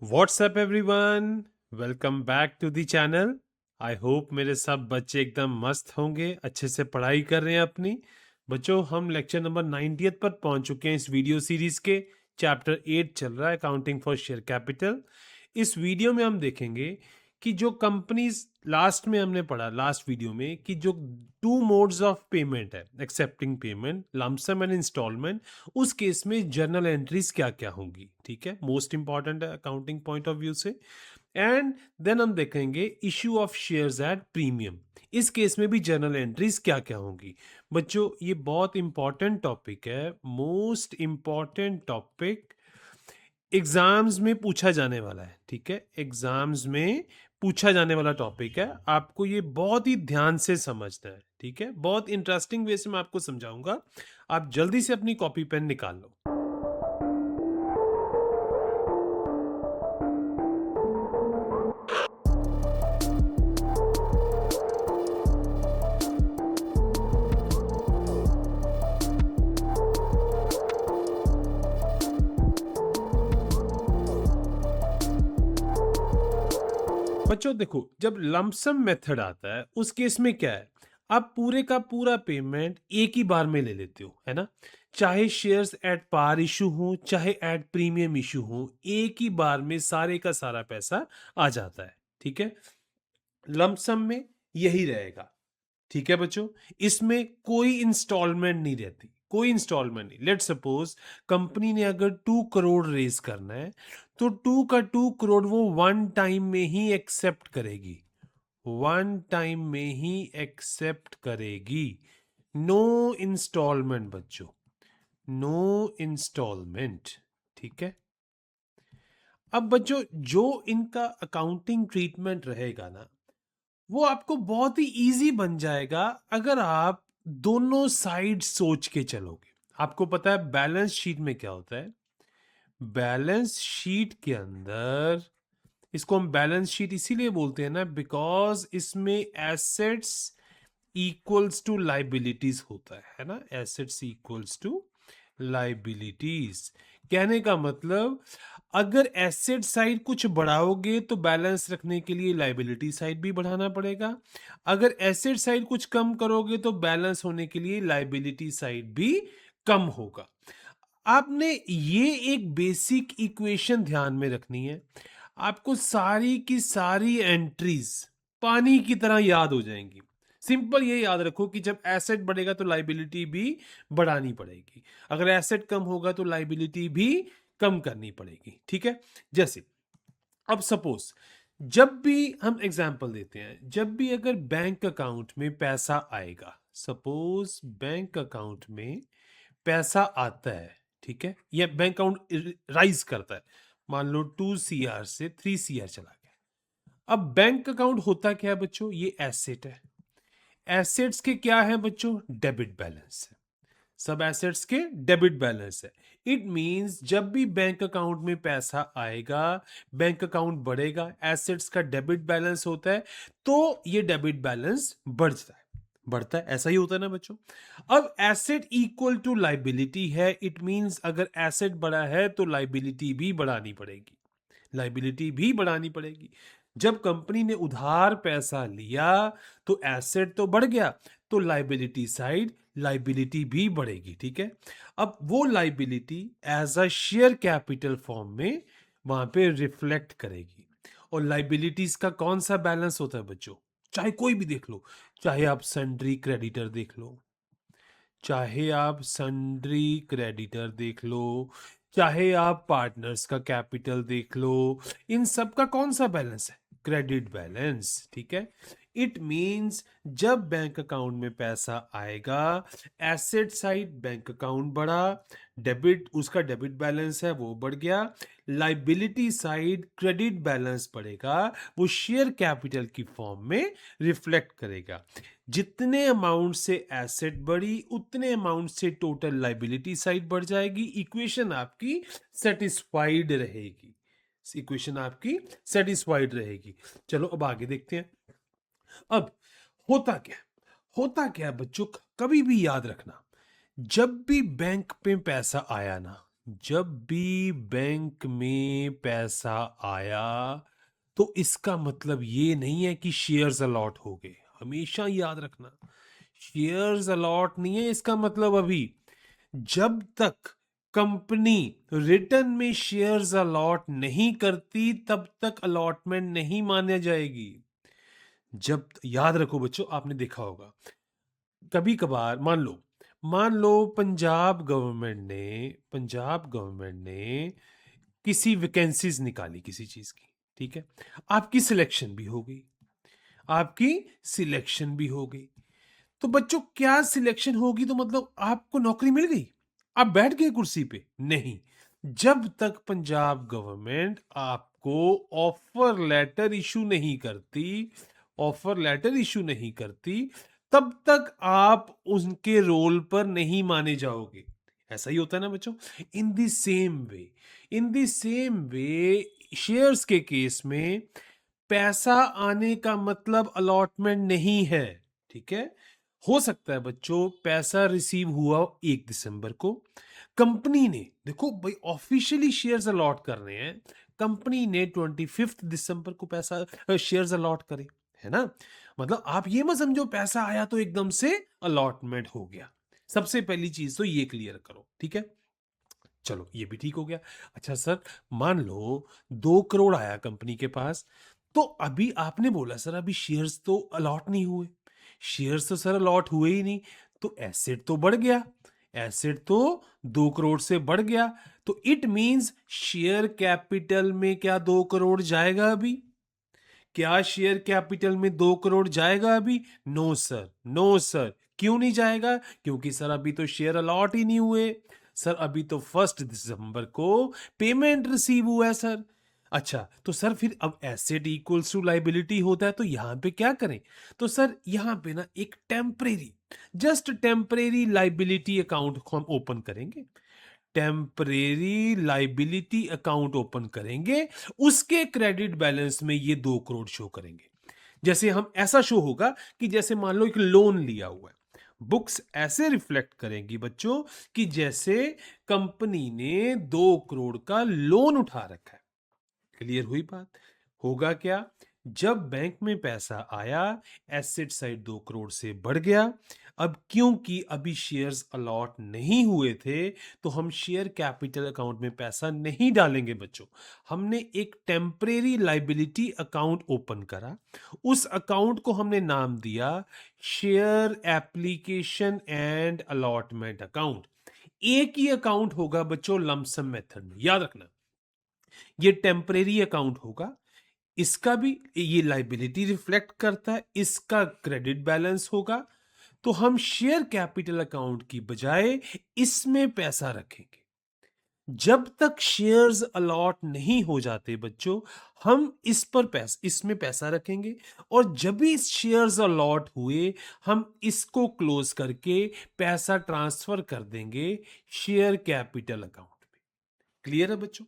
WhatsApp everyone, welcome back to the channel. I hope मेरे सब बच्चे एकदम मस्त होंगे, अच्छे से पढ़ाई कर रहे हैं अपनी। बच्चों, हम लेक्चर नंबर 90 पर पहुंच चुके हैं इस वीडियो सीरीज के। चैप्टर 8 चल रहा है, अकाउंटिंग फॉर शेयर कैपिटल। इस वीडियो में हम देखेंगे कि जो कंपनीज, लास्ट में हमने पढ़ा लास्ट वीडियो में कि जो टू मोड्स ऑफ पेमेंट है, accepting payment, lump sum and installment, उस केस में जर्नल एंट्रीज क्या क्या होंगी। ठीक है, मोस्ट इंपॉर्टेंट है अकाउंटिंग पॉइंट ऑफ व्यू से। एंड देन हम देखेंगे issue of shares at premium, इस केस में भी जर्नल एंट्रीज क्या क्या होंगी। बच्चों, ये बहुत इंपॉर्टेंट टॉपिक है, मोस्ट इंपॉर्टेंट टॉपिक, एग्जाम्स में पूछा जाने वाला है। ठीक है, एग्जाम्स में पूछा जाने वाला टॉपिक है, आपको ये बहुत ही ध्यान से समझना है। ठीक है, बहुत इंटरेस्टिंग वे से मैं आपको समझाऊंगा, आप जल्दी से अपनी कॉपी पेन निकाल लो। बच्चों देखो, जब लमसम मेथड आता है उस केस में क्या है, आप पूरे का पूरा पेमेंट एक ही बार में ले लेते हो, है ना। चाहे शेयर्स एट पार इशू हो, चाहे एट प्रीमियम इशू हो, एक ही बार में सारे का सारा पैसा आ जाता है। ठीक है, लमसम में यही रहेगा। ठीक है बच्चों, इसमें कोई इंस्टॉलमेंट नहीं रहती, कोई इंस्टॉलमेंट नहीं। लेट सपोज कंपनी ने अगर 2 करोड़ रेज करना है, तो 2 का 2 करोड़ वो वन टाइम में ही एक्सेप्ट करेगी, वन टाइम में ही एक्सेप्ट करेगी। नो इंस्टॉलमेंट बच्चों, नो इंस्टॉलमेंट। ठीक है, अब बच्चों जो इनका अकाउंटिंग ट्रीटमेंट रहेगा ना, वो आपको बहुत ही इजी बन जाएगा अगर आप दोनों साइड सोच के चलोगे। आपको पता है बैलेंस शीट में क्या होता है, बैलेंस शीट के अंदर, इसको हम बैलेंस शीट इसीलिए बोलते हैं ना बिकॉज इसमें एसेट्स इक्वल्स टू लाइबिलिटीज होता है ना, एसेट्स इक्वल्स टू लाइबिलिटीज। कहने का मतलब, अगर एसेट साइड कुछ बढ़ाओगे तो बैलेंस रखने के लिए लाइबिलिटी साइड भी बढ़ाना पड़ेगा, अगर एसेट साइड कुछ कम करोगे तो बैलेंस होने के लिए लाइबिलिटी साइड भी कम होगा। आपने ये एक बेसिक इक्वेशन ध्यान में रखनी है, आपको सारी की सारी एंट्रीज पानी की तरह याद हो जाएंगी। सिंपल ये याद रखो कि जब एसेट बढ़ेगा तो लाइबिलिटी भी बढ़ानी पड़ेगी, अगर एसेट कम होगा तो लाइबिलिटी भी कम करनी पड़ेगी। ठीक है, जैसे अब सपोज, जब भी हम एग्जांपल देते हैं, जब भी अगर बैंक अकाउंट में पैसा आएगा, सपोज बैंक अकाउंट में पैसा आता है, ठीक है, या बैंक अकाउंट राइज करता है, मान लो 2 CR से 3 CR चला गया। अब बैंक अकाउंट होता क्या है बच्चों, ये एसेट है। एसेट्स के क्या है बच्चों, डेबिट बैलेंस है, सब एसेट्स के डेबिट बैलेंस है। इट मींस जब भी बैंक अकाउंट में पैसा आएगा, बैंक अकाउंट बढ़ेगा, एसेट्स का डेबिट बैलेंस होता है, तो ये डेबिट बैलेंस बढ़ता है, बढ़ता है, ऐसा ही होता है ना बच्चों। अब एसेट इक्वल टू लाइबिलिटी है, इट मींस अगर एसेट बढ़ा है तो लाइबिलिटी भी बढ़ानी पड़ेगी, लाइबिलिटी भी बढ़ानी पड़ेगी। जब कंपनी ने उधार पैसा लिया तो एसेट तो बढ़ गया, तो लाइबिलिटी साइड, लाइबिलिटी भी बढ़ेगी। ठीक है, अब वो liability as a share capital form में वहां पे रिफ्लेक्ट करेगी। और लाइबिलिटीज का कौन सा बैलेंस होता है बच्चों, चाहे कोई भी देख लो, चाहे आप सन्ड्री क्रेडिटर देख लो, चाहे आप सन्ड्री क्रेडिटर देख लो, चाहे आप पार्टनर्स का कैपिटल देख लो, इन सब का कौन सा बैलेंस है, क्रेडिट बैलेंस। ठीक है, इट मींस जब बैंक अकाउंट में पैसा आएगा, एसेट साइड बैंक अकाउंट बढ़ा, डेबिट, उसका डेबिट बैलेंस है वो बढ़ गया, लाइबिलिटी साइड क्रेडिट बैलेंस बढ़ेगा, वो शेयर कैपिटल की फॉर्म में रिफ्लेक्ट करेगा। जितने अमाउंट से एसेट बढ़ी उतने अमाउंट से टोटल लाइबिलिटी साइड बढ़ जाएगी, इक्वेशन आपकी सेटिस्फाइड रहेगी, इक्वेशन आपकी सेटिस्फाइड रहेगी। चलो अब आगे देखते हैं। अब होता क्या, होता क्या बच्चों, कभी भी याद रखना, जब भी बैंक पे पैसा आया ना, जब भी बैंक में पैसा आया तो इसका मतलब ये नहीं है कि शेयर्स अलॉट हो गए। हमेशा याद रखना, शेयर्स अलॉट नहीं है इसका मतलब। अभी जब तक कंपनी रिटर्न में शेयर्स अलॉट नहीं करती तब तक अलॉटमेंट नहीं माना जाएगी। जब याद रखो बच्चों, आपने देखा होगा कभी कभार, मान लो पंजाब गवर्नमेंट ने किसी वैकेंसीज निकाली किसी चीज की, ठीक है। आपकी सिलेक्शन भी हो गई, आपकी सिलेक्शन भी हो गई। तो बच्चों क्या सिलेक्शन होगी तो मतलब आपको नौकरी मिल गई, आप बैठ गए कुर्सी पे? नहीं। जब तक पंजाब गवर्नमेंट आपको ऑफर लेटर इशू नहीं करती तब तक आप उनके रोल पर नहीं माने जाओगे। ऐसा ही होता है ना बच्चों। In the same way shares के केस में पैसा आने का मतलब अलॉटमेंट नहीं है, ठीक है। हो सकता है बच्चों पैसा रिसीव हुआ 1 दिसंबर को, कंपनी ने, देखो भाई ऑफिशियली शेयर्स अलॉट कर रहे हैं, कंपनी ने 25 दिसंबर को पैसा शेयर्स अलॉट करे, है ना। मतलब आप ये मत समझो पैसा आया तो एकदम से अलॉटमेंट हो गया। सबसे पहली चीज तो ये क्लियर करो, ठीक है। चलो ये भी ठीक हो गया। अच्छा सर, मान लो 2 करोड़ आया कंपनी के पास, तो अभी आपने बोला सर अभी शेयर्स तो अलॉट नहीं हुए, शेयर्स तो सर अलॉट हुए ही नहीं, तो एसेट तो बढ़ गया, एसेट तो 2 करोड़ से बढ़ गया, तो इट मींस शेयर कैपिटल में क्या 2 करोड़ जाएगा अभी? क्या शेयर कैपिटल में 2 करोड़ जाएगा अभी? No sir, no sir. क्यों नहीं जाएगा? क्योंकि सर अभी तो शेयर अलॉट ही नहीं हुए, सर अभी तो 1 दिसंबर को पेमेंट रिसीव हुआ है सर। अच्छा तो सर फिर अब एसेट इक्वल्स टू लाइबिलिटी होता है तो यहां पे क्या करें? तो सर यहां पे ना एक टेम्परेरी लाइबिलिटी अकाउंट हम ओपन करेंगे, टेम्परेरी लाइबिलिटी अकाउंट ओपन करेंगे, उसके क्रेडिट बैलेंस में ये 2 करोड़ शो करेंगे। जैसे हम ऐसा शो होगा कि जैसे मान लो एक लोन लिया हुआ है, बुक्स ऐसे रिफ्लेक्ट करेंगी बच्चों कि जैसे कंपनी ने 2 करोड़ का लोन उठा रखा है। क्लियर हुई बात? होगा क्या, जब बैंक में पैसा आया एसेट साइड 2 करोड़ से बढ़ गया। अब क्योंकि अभी शेयर्स अलॉट नहीं हुए थे तो हम शेयर कैपिटल अकाउंट में पैसा नहीं डालेंगे बच्चों, हमने एक टेम्परेरी लाइबिलिटी अकाउंट ओपन करा, उस अकाउंट को हमने नाम दिया share application and allotment account. एक ही अकाउंट होगा बच्चों लमसम मेथड में, याद रखना ये टेम्परेरी अकाउंट होगा, इसका भी ये लाइबिलिटी रिफ्लेक्ट करता है, इसका क्रेडिट बैलेंस होगा, तो हम शेयर कैपिटल अकाउंट की बजाय इसमें पैसा रखेंगे। जब तक शेयर्स अलॉट नहीं हो जाते बच्चों हम इसमें पैसा रखेंगे, और जब भी शेयर्स अलॉट हुए हम इसको क्लोज करके पैसा ट्रांसफर कर देंगे शेयर कैपिटल अकाउंट में। क्लियर है बच्चों?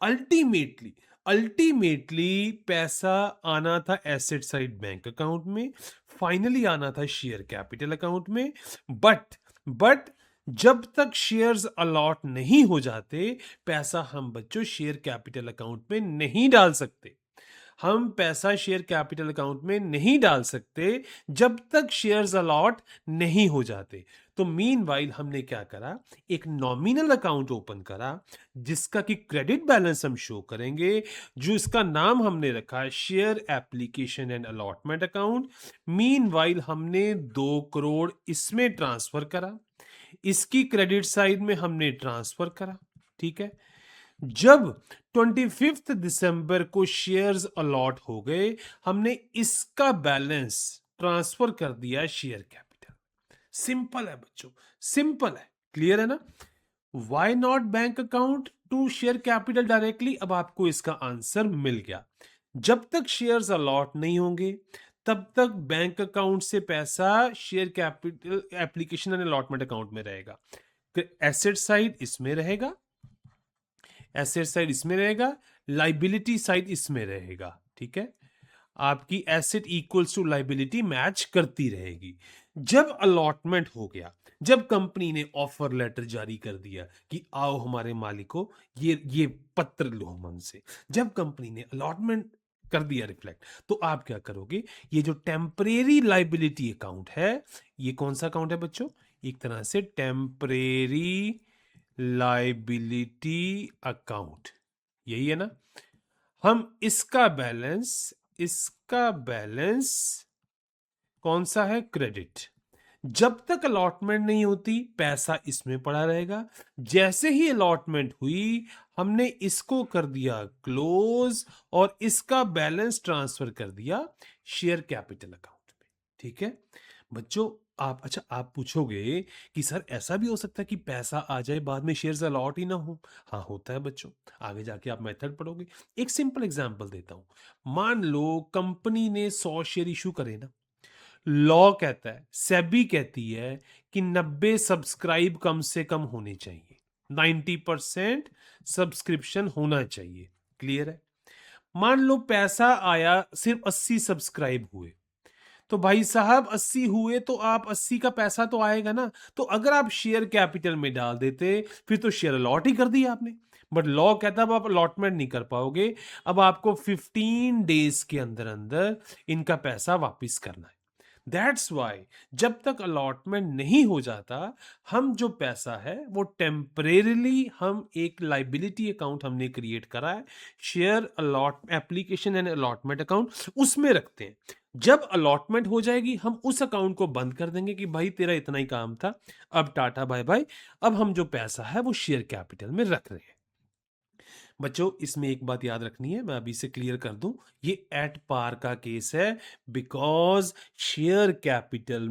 अल्टीमेटली अल्टीमेटली पैसा आना था एसेट साइड बैंक अकाउंट में, फाइनली आना था शेयर कैपिटल अकाउंट में। बट जब तक शेयर्स अलॉट नहीं हो जाते पैसा हम बच्चों शेयर कैपिटल अकाउंट में नहीं डाल सकते, हम पैसा शेयर कैपिटल अकाउंट में नहीं डाल सकते जब तक शेयर्स अलॉट नहीं हो जाते। तो मीनवाइल हमने क्या करा, एक नॉमिनल अकाउंट ओपन करा जिसका कि क्रेडिट बैलेंस हम शो करेंगे, जो इसका नाम हमने रखा है share application and allotment account. Meanwhile हमने 2 करोड़ इसमें ट्रांसफर करा, इसकी क्रेडिट साइड में हमने ट्रांसफर करा, ठीक है। जब 25 दिसंबर को शेयर्स अलॉट हो गए हमने इसका बैलेंस ट्रांसफर कर दिया शेयर कैपिटल। सिंपल है बच्चों, सिंपल है। क्लियर है ना? Why not bank account to share capital directly? अब आपको इसका आंसर मिल गया। जब तक शेयर्स अलॉट नहीं होंगे तब तक बैंक अकाउंट से पैसा share capital application and allotment account में रहेगा, एसेट साइड इसमें रहेगा, एसेट साइड इसमें रहेगा, लाइबिलिटी साइड इसमें रहेगा, ठीक है। आपकी asset equals to liability match करती रहेगी। जब अलॉटमेंट हो गया, जब कंपनी ने ऑफर लेटर जारी कर दिया कि आओ हमारे मालिकों, ये पत्र लो हमसे, जब कंपनी ने अलॉटमेंट कर दिया रिफ्लेक्ट, तो आप क्या करोगे? ये जो टेम्परेरी लाइबिलिटी अकाउंट है, ये कौन सा अकाउंट है बच्चों? एक तरह से टेम्परेरी लाइबिलिटी अकाउंट, यही है ना? हम इसका बैलेंस कौन सा है? क्रेडिट। जब तक अलॉटमेंट नहीं होती पैसा इसमें पड़ा रहेगा। जैसे ही अलॉटमेंट हुई हमने इसको कर दिया क्लोज और इसका बैलेंस ट्रांसफर कर दिया शेयर कैपिटल अकाउंट में। ठीक है बच्चों, आप पूछोगे कि सर ऐसा भी हो सकता है कि पैसा आ जाए बाद में शेयर्स अलॉट ही ना हो? हाँ होता है बच्चों, आगे जाके आप मेथड पढ़ोगे। एक सिंपल एग्जांपल देता हूं। मान लो कंपनी ने 100 शेयर इशू करे ना, लॉ कहता है, सेबी कहती है कि 90 सब्सक्राइब कम से कम होने चाहिए, 90% सब्सक्रिप्शन होना चाहिए। क्लियर है? मान लो पैसा आया, सिर्फ 80 सब्सक्राइब हुए, तो भाई साहब 80 हुए तो आप 80 का पैसा तो आएगा ना। तो अगर आप शेयर कैपिटल में डाल देते फिर तो शेयर अलॉट ही कर दिया आपने। बट लॉ कहता है अब आप अलॉटमेंट नहीं कर पाओगे, अब आपको 15 डेज के अंदर अंदर इनका पैसा वापस करना है। दैट्स वाई जब तक अलॉटमेंट नहीं हो जाता, हम जो पैसा है वो टेम्परेरीली हम एक लाइबिलिटी अकाउंट हमने क्रिएट करा है, share allot application and allotment account, उसमें रखते हैं। जब अलॉटमेंट हो जाएगी हम उस अकाउंट को बंद कर देंगे कि भाई तेरा इतना ही काम था, अब टाटा बाय बाय, अब हम जो पैसा है वो शेयर कैपिटल में रख रहे हैं। बच्चों इसमें एक बात याद रखनी है, मैं अभी से क्लियर कर दूं, ये एट पार का केस है, बिकॉज शेयर कैपिटल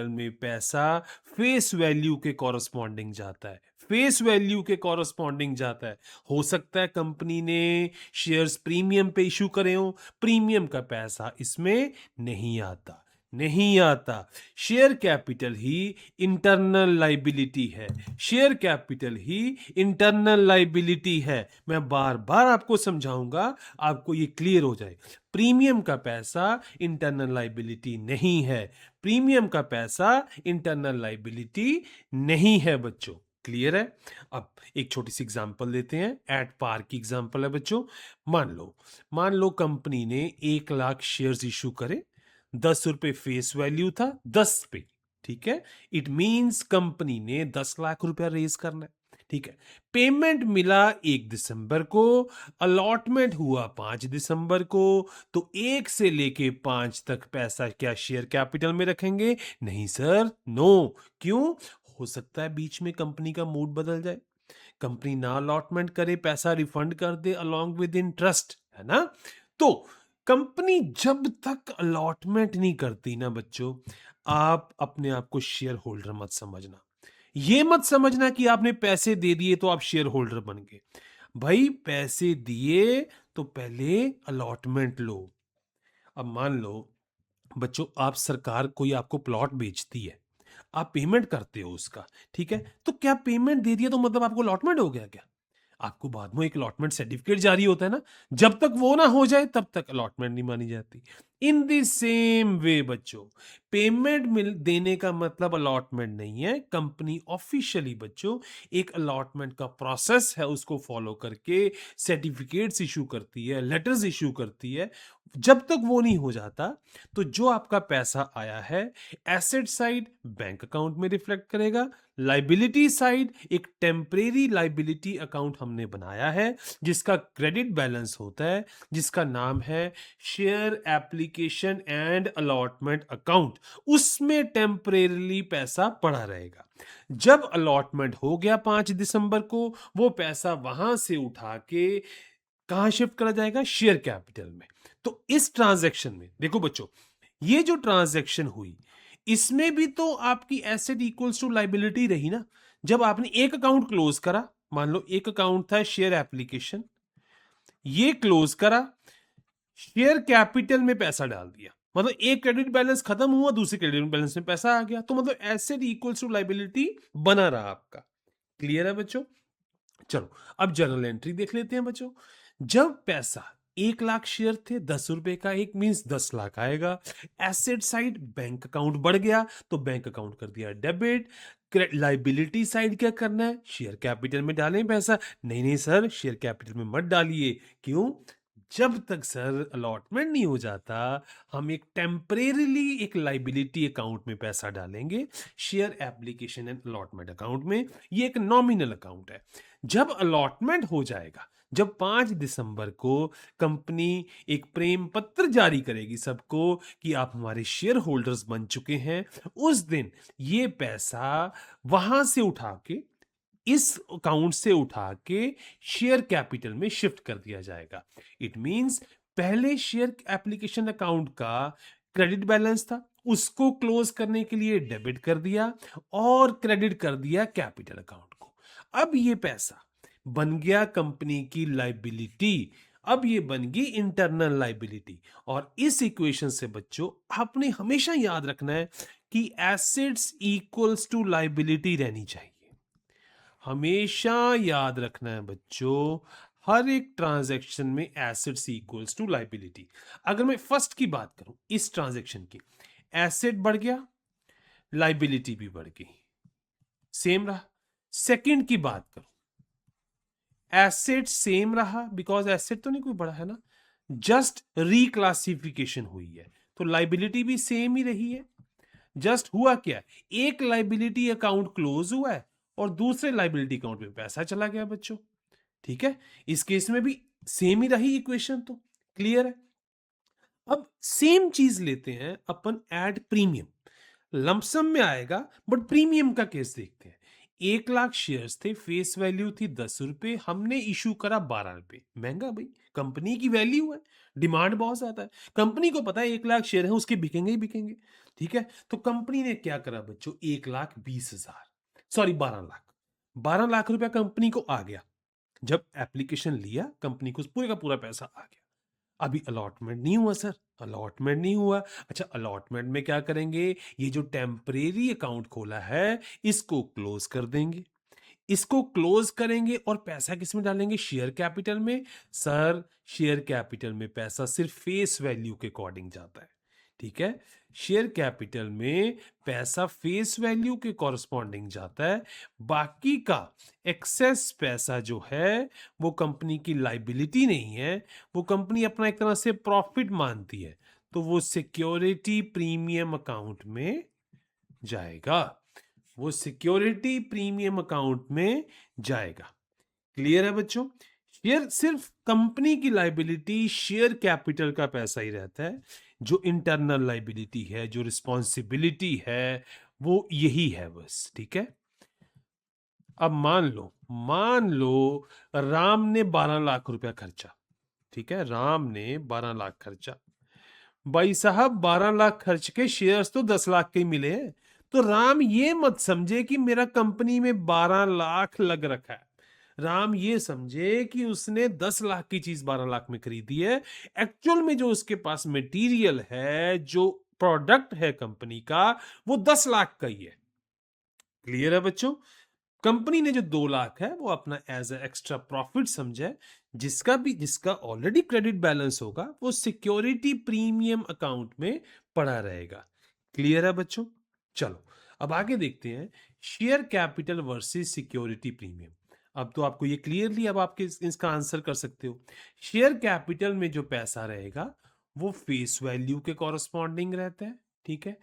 में पैसा फेस वैल्यू के कॉरस्पॉन्डिंग जाता है, फेस वैल्यू के कॉरस्पॉन्डिंग जाता है। हो सकता है कंपनी ने शेयर्स प्रीमियम पे इशू करे हो, प्रीमियम का पैसा इसमें नहीं आता। शेयर कैपिटल ही इंटरनल लाइबिलिटी है, शेयर कैपिटल ही इंटरनल लाइबिलिटी है। मैं बार बार आपको समझाऊंगा, आपको ये क्लियर हो जाए। प्रीमियम का पैसा इंटरनल लाइबिलिटी नहीं है, प्रीमियम का पैसा इंटरनल लाइबिलिटी नहीं है बच्चों। क्लियर है? अब एक छोटी सी एग्जांपल लेते हैं, एट पार की एग्जांपल है बच्चों। मान लो कंपनी ने 1 लाख शेयर्स इशू करे, 10 रुपए फेस वैल्यू था, 10 पे। ठीक है, इट मींस कंपनी ने 10 लाख रुपया रेज करना है। ठीक है, पेमेंट मिला 1 दिसंबर को, अलॉटमेंट हुआ 5 दिसंबर को, तो 1 से लेके 5 तक पैसा क्या शेयर कैपिटल में रखेंगे? नहीं सर, नो। क्यों? हो सकता है बीच में कंपनी का मूड बदल जाए, कंपनी ना अलॉटमेंट करे, पैसा रिफंड कर दे अलोंग विद इंटरेस्ट, है ना? तो कंपनी जब तक अलॉटमेंट नहीं करती ना बच्चों, आप अपने आप को शेयर होल्डर मत समझना। ये मत समझना कि आपने पैसे दे दिए तो आप शेयर होल्डर बन गए। भाई पैसे दिए तो पहले अलॉटमेंट लो। अब मान लो बच्चों, आप सरकार कोई आपको प्लॉट बेचती है, आप पेमेंट करते हो उसका, ठीक है, तो क्या पेमेंट दे दिया तो मतलब आपको अलॉटमेंट हो गया क्या? आपको बाद में एक अलॉटमेंट सर्टिफिकेट जारी होता है ना, जब तक वो ना हो जाए तब तक अलॉटमेंट नहीं मानी जाती। इन द सेम वे बच्चों, पेमेंट मिल देने का मतलब अलॉटमेंट नहीं है। कंपनी ऑफिशियली बच्चों एक अलॉटमेंट का प्रोसेस है, उसको फॉलो करके सर्टिफिकेट्स इशू करती है, लेटर्स इशू करती है। जब तक वो नहीं हो जाता, तो जो आपका पैसा आया है एसेट साइड बैंक अकाउंट में रिफ्लेक्ट करेगा, लाइबिलिटी साइड एक टेम्परेरी लाइबिलिटी अकाउंट हमने बनाया है जिसका क्रेडिट बैलेंस होता है, जिसका नाम है share application and allotment account, उसमें टेम्परेरीली पैसा पड़ा रहेगा। जब अलॉटमेंट हो गया 5 दिसंबर को, वो पैसा वहां से उठा के कहां शिफ्ट करा जाएगा? शेयर कैपिटल में। तो इस ट्रांजैक्शन में देखो बच्चों, ये जो ट्रांजैक्शन हुई इसमें भी तो आपकी एसेट इक्वल्स टू लाइबिलिटी रही ना। जब आपने एक अकाउंट क्लोज करा, मान लो एक अकाउंट था शेयर एप्लीकेशन, ये क्लोज करा, शेयर कैपिटल में पैसा डाल दिया, मतलब एक क्रेडिट बैलेंस खत्म हुआ, दूसरे क्रेडिट बैलेंस में पैसा आ गया, तो मतलब एसेट इक्वल्स टू लाइबिलिटी बना रहा आपका। क्लियर है बच्चों? चलो अब जर्नल एंट्री देख लेते हैं बच्चों। जब पैसा 1 लाख शेयर थे, 10 रुपए का एक मीन्स 10 लाख आएगा। एसेट साइड बैंक अकाउंट बढ़ गया तो बैंक अकाउंट कर दिया डेबिट। लाइबिलिटी साइड क्या करना है, शेयर कैपिटल में डालें पैसा। नहीं नहीं सर, शेयर कैपिटल में मत डालिए। क्यों? जब तक सर अलॉटमेंट नहीं हो जाता, हम एक टेम्परेरीली एक लाइबिलिटी अकाउंट में पैसा डालेंगे, share application and allotment account में। ये एक नॉमिनल अकाउंट है। जब अलॉटमेंट हो जाएगा, जब 5 दिसंबर को कंपनी एक प्रेम पत्र जारी करेगी सबको कि आप हमारे शेयर होल्डर्स बन चुके हैं, उस दिन ये पैसा वहां से उठा के, इस अकाउंट से उठा के शेयर कैपिटल में शिफ्ट कर दिया जाएगा। इट मींस पहले शेयर एप्लीकेशन अकाउंट का क्रेडिट बैलेंस था, उसको क्लोज करने के लिए डेबिट कर दिया और क्रेडिट कर दिया कैपिटल अकाउंट को। अब ये पैसा बन गया कंपनी की लाइबिलिटी। अब ये बन गई इंटरनल लाइबिलिटी। और इस इक्वेशन से बच्चों आपने हमेशा याद रखना है कि एसेट्स इक्वल्स टू लाइबिलिटी रहनी चाहिए। हमेशा याद रखना है बच्चों, हर एक ट्रांजैक्शन में एसेट्स इक्वल्स टू लाइबिलिटी। अगर मैं फर्स्ट की बात करूं, इस ट्रांजैक्शन की, एसेट बढ़ गया, लाइबिलिटी भी बढ़ गई, सेम रहा। सेकंड की बात करूं, एसेट सेम रहा, बिकॉज एसेट तो नहीं कोई बढ़ा है ना, जस्ट रिक्लासिफिकेशन हुई है, तो लाइबिलिटी भी सेम ही रही है। जस्ट हुआ क्या, एक लाइबिलिटी अकाउंट क्लोज हुआ है और दूसरे लाइबिलिटी अकाउंट में पैसा चला गया बच्चों। ठीक है, इस केस में भी सेम ही रही इक्वेशन, तो क्लियर है। अब सेम चीज लेते हैं अपन, ऐड प्रीमियम। लमसम में आएगा बट प्रीमियम का केस देखते हैं। 1 लाख शेयर्स थे, फेस वैल्यू थी 10 रुपए, हमने इशू करा 12 रुपए। महंगा भाई, कंपनी की वैल्यू है, डिमांड बहुत ज्यादा है, कंपनी को पता है 1 लाख शेयर है उसके बिकेंगे ही बिकेंगे। ठीक है, तो कंपनी ने क्या करा बच्चों, 1,20,000, सॉरी 12 लाख, 12 लाख रुपया कंपनी को आ गया। जब एप्लीकेशन लिया कंपनी को पूरे का पूरा पैसा आ गया। अभी अलॉटमेंट नहीं हुआ सर, अलॉटमेंट नहीं हुआ। अच्छा, अलॉटमेंट में क्या करेंगे, ये जो टेम्परेरी अकाउंट खोला है इसको क्लोज कर देंगे। इसको क्लोज करेंगे और पैसा किस में डालेंगे, शेयर कैपिटल में। सर शेयर कैपिटल में पैसा सिर्फ फेस वैल्यू के अकॉर्डिंग जाता है। ठीक है, शेयर कैपिटल में पैसा फेस वैल्यू के कॉरस्पॉन्डिंग जाता है। बाकी का एक्सेस पैसा जो है वो कंपनी की लाइबिलिटी नहीं है, वो कंपनी अपना एक तरह से प्रॉफिट मानती है, तो वो सिक्योरिटी प्रीमियम अकाउंट में जाएगा। वो सिक्योरिटी प्रीमियम अकाउंट में जाएगा। क्लियर है बच्चों? शेयर सिर्फ कंपनी की लाइबिलिटी शेयर कैपिटल का पैसा ही रहता है। जो इंटरनल लाइबिलिटी है, जो रिस्पॉन्सिबिलिटी है, वो यही है बस। ठीक है, अब मान लो राम ने 12 लाख रुपया खर्चा। ठीक है, राम ने 12 लाख खर्चा। भाई साहब 12 लाख खर्च के शेयर्स तो 10 लाख के ही मिले हैं। तो राम ये मत समझे कि मेरा कंपनी में 12 लाख लग रखा है। राम ये समझे कि उसने 10 लाख की चीज 12 लाख में खरीदी है। एक्चुअल में जो उसके पास मटेरियल है, जो प्रोडक्ट है कंपनी का, वो 10 लाख का ही है। क्लियर है बच्चों? कंपनी ने जो 2 लाख है वो अपना एज ए एक्स्ट्रा प्रॉफिट समझा है। जिसका ऑलरेडी क्रेडिट बैलेंस होगा वो सिक्योरिटी प्रीमियम अकाउंट में पड़ा रहेगा। क्लियर है बच्चों? चलो अब आगे देखते हैं, share capital versus security premium. अब तो आपको ये क्लियरली, अब आपके इसका आंसर कर सकते हो। शेयर कैपिटल में जो पैसा रहेगा वो फेस वैल्यू के कॉरस्पॉन्डिंग रहता है। ठीक है,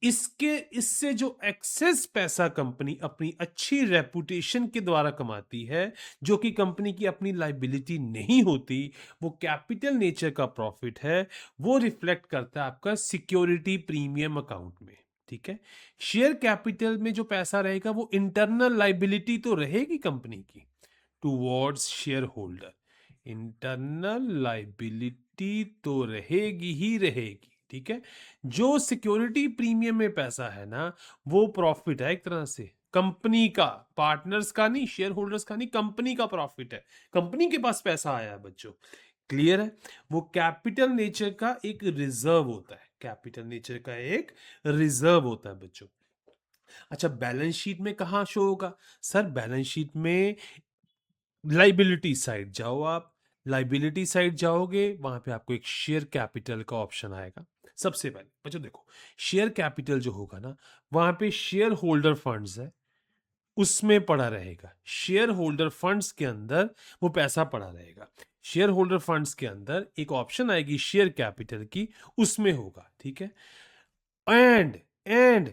इससे जो एक्सेस पैसा कंपनी अपनी अच्छी रेपुटेशन के द्वारा कमाती है, जो कि कंपनी की अपनी लाइबिलिटी नहीं होती, वो कैपिटल नेचर का प्रॉफिट है, वो रिफ्लेक्ट करता है आपका सिक्योरिटी प्रीमियम अकाउंट में। ठीक है, शेयर कैपिटल में जो पैसा रहेगा वो इंटरनल लाइबिलिटी तो रहेगी कंपनी की towards share holder, internal liability तो रहेगी ही रहेगी। ठीक है, जो सिक्योरिटी प्रीमियम में पैसा है ना, वो प्रॉफिट है एक तरह से कंपनी का, पार्टनर्स का नहीं, शेयर होल्डर्स का नहीं, कंपनी का प्रॉफिट है। कंपनी के पास पैसा आया है बच्चों। क्लियर है? वो कैपिटल नेचर का एक रिजर्व होता है, कैपिटल नेचर का एक रिजर्व होता है बच्चों। अच्छा, बैलेंस शीट में कहां शो होगा? सर बैलेंस शीट में लाइबिलिटी साइड जाओ आप, लाइबिलिटी साइड जाओगे, वहां पे आपको एक शेयर कैपिटल का ऑप्शन आएगा। सबसे पहले बच्चों देखो, शेयर कैपिटल जो होगा ना, वहां पे शेयर होल्डर फंड्स है, उसमें पड़ा रहेगा। शेयर होल्डर फंड्स के अंदर वो पैसा पड़ा रहेगा। शेयर होल्डर फंड्स के अंदर एक ऑप्शन आएगी शेयर कैपिटल की, उसमें होगा, ठीक है। एंड एंड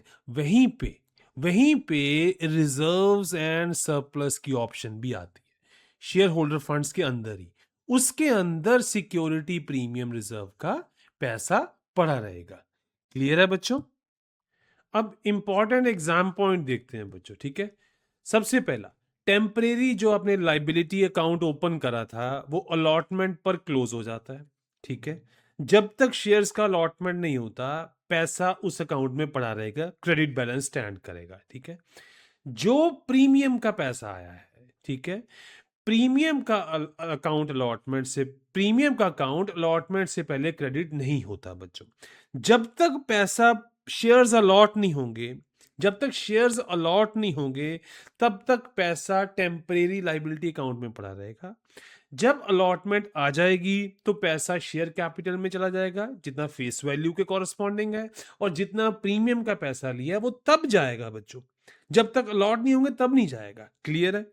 वहीं पे रिजर्व्स एंड सरप्लस की ऑप्शन भी आती है, शेयर होल्डर फंड्स के अंदर ही। उसके अंदर सिक्योरिटी प्रीमियम रिजर्व का पैसा पड़ा रहेगा। क्लियर है बच्चों? अब इंपॉर्टेंट एग्जाम पॉइंट देखते हैं बच्चों, ठीक है। सबसे पहला, टेम्परेरी जो आपने लाइबिलिटी अकाउंट ओपन करा था वो अलॉटमेंट पर क्लोज हो जाता है, ठीक है। जब तक शेयर्स का अलॉटमेंट नहीं होता, पैसा उस अकाउंट में पड़ा रहेगा, क्रेडिट बैलेंस स्टैंड करेगा, ठीक है। जो प्रीमियम का पैसा आया है, ठीक है, प्रीमियम का अकाउंट अलॉटमेंट से, प्रीमियम का अकाउंट अलॉटमेंट से पहले क्रेडिट नहीं होता बच्चों। जब तक पैसा, शेयर्स अलॉट नहीं होंगे, जब तक शेयर्स अलॉट नहीं होंगे, तब तक पैसा टेम्परेरी लाइबिलिटी अकाउंट में पड़ा रहेगा। जब अलॉटमेंट आ जाएगी तो पैसा शेयर कैपिटल में चला जाएगा, जितना फेस वैल्यू के कॉरस्पॉन्डिंग है, और जितना प्रीमियम का पैसा लिया है वो तब जाएगा बच्चों। जब तक अलॉट नहीं होंगे तब नहीं जाएगा। क्लियर है?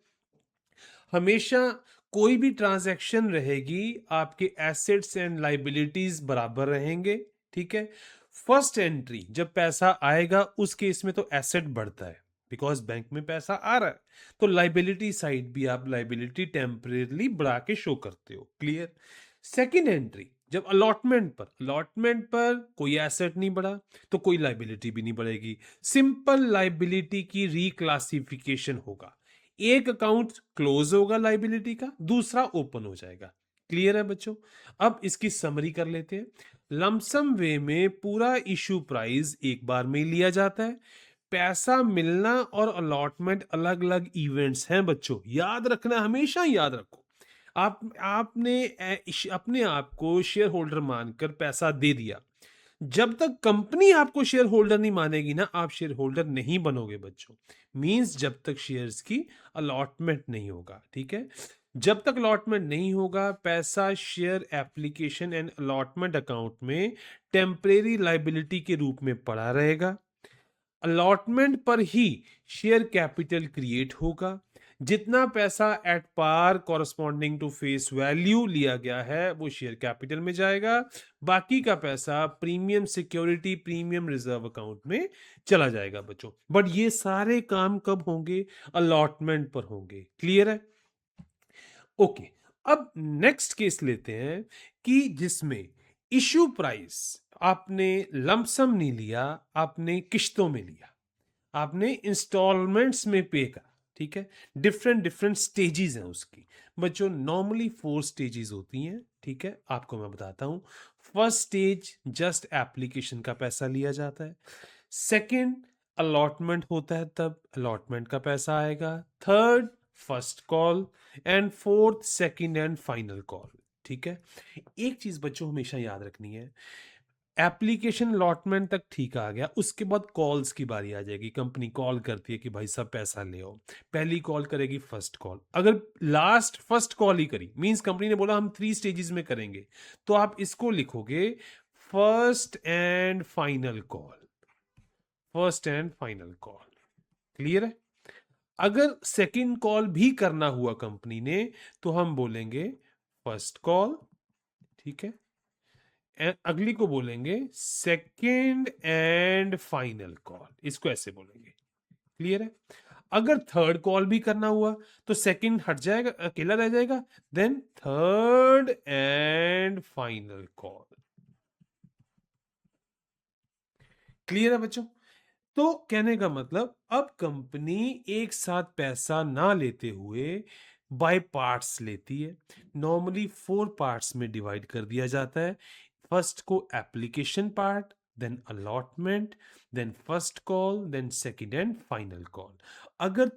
हमेशा कोई भी ट्रांजैक्शन रहेगी, आपके एसेट्स एंड लाइबिलिटीज बराबर रहेंगे, ठीक है। फर्स्ट एंट्री जब पैसा आएगा उस केस में तो एसेट बढ़ता है, बिकॉज बैंक में पैसा आ रहा है, तो लाइबिलिटी साइड भी आप लाइबिलिटी टेम्परेरली बढ़ा के शो करते हो। क्लियर? सेकेंड एंट्री जब अलॉटमेंट पर कोई एसेट नहीं बढ़ा तो कोई लाइबिलिटी भी नहीं बढ़ेगी। सिंपल लाइबिलिटी की रिक्लासिफिकेशन होगा, एक अकाउंट क्लोज होगा लाइबिलिटी का, दूसरा ओपन हो जाएगा। क्लियर है बच्चों? अब इसकी समरी कर लेते हैं। लमसम वे में पूरा इशू प्राइस एक बार में लिया जाता है। पैसा मिलना और अलॉटमेंट अलग अलग इवेंट्स हैं बच्चों, याद रखना, हमेशा याद रखो। आपने अपने आप को शेयर होल्डर मानकर पैसा दे दिया, जब तक कंपनी आपको शेयर होल्डर नहीं मानेगी ना, आप शेयर होल्डर नहीं बनोगे बच्चों। मींस जब तक शेयर्स की अलॉटमेंट नहीं होगा, ठीक है। जब तक अलॉटमेंट नहीं होगा, पैसा share application and allotment account में टेम्परेरी लाइबिलिटी के रूप में पड़ा रहेगा। अलॉटमेंट पर ही शेयर कैपिटल क्रिएट होगा। जितना पैसा at par corresponding to face value लिया गया है वो शेयर कैपिटल में जाएगा। बाकी का पैसा premium security, premium reserve account में चला जाएगा बच्चों। बट ये सारे काम कब होंगे? अलॉटमेंट पर होंगे। क्लियर है? ओके। अब नेक्स्ट केस लेते हैं कि जिसमें इशू प्राइस आपने लमसम नहीं लिया, आपने किश्तों में लिया, आपने इंस्टॉलमेंट्स में पे करा, ठीक है। डिफरेंट डिफरेंट स्टेजेस हैं उसकी बच्चों। नॉर्मली 4 स्टेजेस होती हैं, ठीक है, आपको मैं बताता हूं। फर्स्ट स्टेज जस्ट एप्लीकेशन का पैसा लिया जाता है। सेकंड अलॉटमेंट होता है, तब अलॉटमेंट का पैसा आएगा। Third first call, and fourth second and final call, ठीक है। एक चीज बच्चों हमेशा याद रखनी है, एप्लीकेशन अलॉटमेंट तक ठीक आ गया, उसके बाद कॉल्स की बारी आ जाएगी। कंपनी कॉल करती है कि भाई साहब पैसा ले आओ, पहली कॉल करेगी फर्स्ट कॉल। अगर लास्ट फर्स्ट कॉल ही करी, मींस कंपनी ने बोला हम 3 स्टेजेस में करेंगे, तो आप इसको लिखोगे first and final call, first and final call. Clear है? अगर सेकंड कॉल भी करना हुआ कंपनी ने, तो हम बोलेंगे फर्स्ट कॉल, ठीक है, अगली को बोलेंगे सेकेंड एंड फाइनल कॉल, इसको ऐसे बोलेंगे। क्लियर है? अगर थर्ड कॉल भी करना हुआ तो सेकंड हट जाएगा, अकेला रह जाएगा, then third and final call. Clear है बच्चों? तो कहने का मतलब, अब कंपनी एक साथ पैसा ना लेते हुए बाय पार्ट्स लेती है। नॉर्मली 4 पार्ट्स में डिवाइड कर दिया जाता है। फर्स्ट को application part, then allotment, then first call, then second and final call. अगर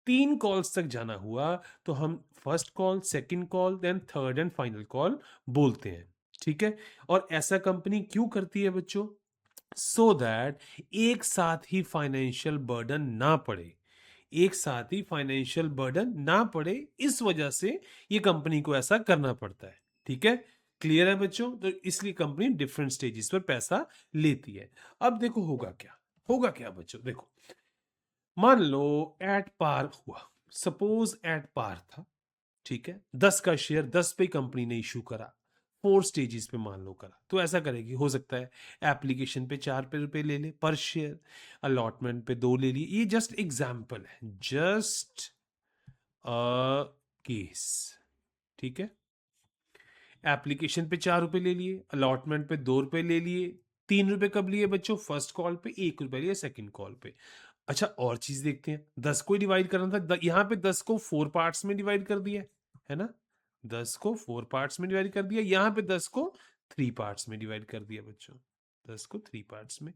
3 कॉल्स तक जाना हुआ तो हम first call, second call, then third and final call बोलते हैं, ठीक है। और ऐसा कंपनी क्यों करती है बच्चों? सो दैट एक साथ ही फाइनेंशियल बर्डन ना पड़े, एक साथ ही फाइनेंशियल बर्डन ना पड़े, इस वजह से ये कंपनी को ऐसा करना पड़ता है। ठीक है, क्लियर है बच्चों? तो इसलिए कंपनी डिफरेंट स्टेजेस पर पैसा लेती है। अब देखो होगा क्या बच्चों, देखो मान लो एट पार हुआ, सपोज एट पार था, ठीक है, 10 का शेयर 10 पे कंपनी ने इशू करा, 4 स्टेजेस पे मान लो करा, तो ऐसा करेगी, हो सकता है एप्लीकेशन पे 4 पे रुपए ले ले पर शेयर, अलॉटमेंट पे 2 ले लिए। ये जस्ट एग्जांपल है, जस्ट अ केस। ठीक है, एप्लीकेशन पे 4 रुपए ले लिए, अलॉटमेंट पे 2 रुपए ले लिए, 3 रुपए कब लिए बच्चों? फर्स्ट कॉल पे, 1 रुपए लिए सेकंड कॉल पे। अच्छा, और चीज देखते हैं, 10 को डिवाइड करना था, यहाँ पे 10 को 4 पार्ट्स में डिवाइड कर दिया है ना, 10 को 4 पार्ट्स में डिवाइड कर दिया, यहाँ पे 10 को 3 पार्ट्स में डिवाइड कर दिया बच्चों, 10 को 3 पार्ट्स में।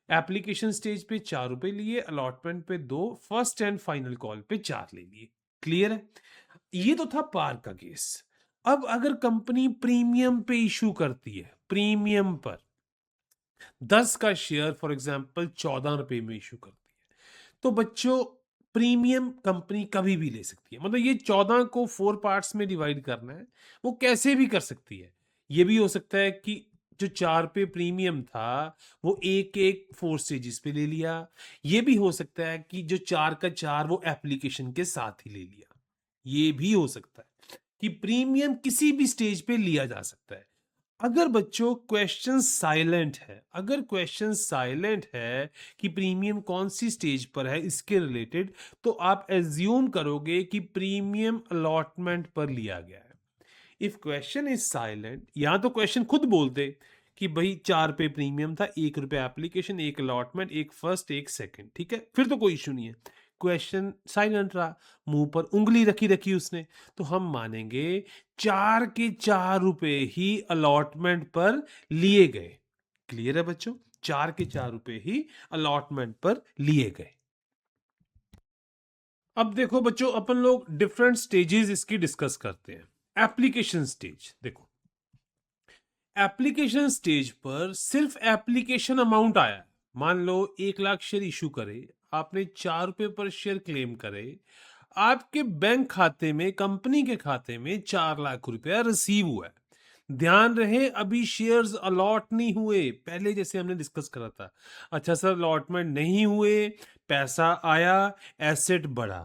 एप्लीकेशन स्टेज पे 4 रुपए लिए, अलॉटमेंट पे 2, फर्स्ट एंड फाइनल कॉल पे 4 ले लिए। क्लियर है? ये तो था पार का केस। अब अगर कंपनी प्रीमियम पे इशू करती है, प्रीमियम पर 10 का शेयर फॉर एग्जांपल 14 रुपए में इशू करती है, तो बच्चों प्रीमियम कंपनी कभी भी ले सकती है। मतलब ये 14 को 4 पार्ट्स में डिवाइड करना है, वो कैसे भी कर सकती है। ये भी हो सकता है कि जो 4 पे प्रीमियम था वो एक एक 4 स्टेजेस पे ले लिया। ये भी हो सकता है कि जो 4 का 4 वो एप्लीकेशन के साथ ही ले लिया। ये भी हो सकता है कि प्रीमियम किसी भी स्टेज पे लिया जा सकता है। अगर बच्चों क्वेश्चन साइलेंट है, अगर क्वेश्चन साइलेंट है कि प्रीमियम कौन सी स्टेज पर है इसके रिलेटेड, तो आप एज्यूम करोगे कि प्रीमियम अलॉटमेंट पर लिया गया है। इफ क्वेश्चन इज साइलेंट, या तो क्वेश्चन खुद बोलते कि भाई 4 पे प्रीमियम था, 1 रुपए एप्लीकेशन, 1 अलॉटमेंट, 1 फर्स्ट 1 सेकंड, ठीक है, फिर तो कोई इशू नहीं है। क्वेश्चन साइलेंट रहा, मुंह पर उंगली रखी रखी उसने, तो हम मानेंगे 4 के 4 रुपए ही अलॉटमेंट पर लिए गए। क्लियर है बच्चों? 4 के 4 रुपए ही अलॉटमेंट पर लिए गए। अब देखो बच्चों, अपन लोग डिफरेंट स्टेजेस इसकी डिस्कस करते हैं। एप्लीकेशन स्टेज देखो, एप्लीकेशन स्टेज पर सिर्फ एप्लीकेशन अमाउंट आया, मान लो 1 लाख शेयर इशू करे, आपने 4 रुपए पर शेयर क्लेम करे, आपके बैंक खाते में, कंपनी के खाते में 4 लाख रुपया रिसीव हुआ है। ध्यान रहे अभी शेयर्स अलॉट नहीं हुए, पहले जैसे हमने डिस्कस करा था। अच्छा सर, अलॉटमेंट नहीं हुए, पैसा आया, एसेट बढ़ा।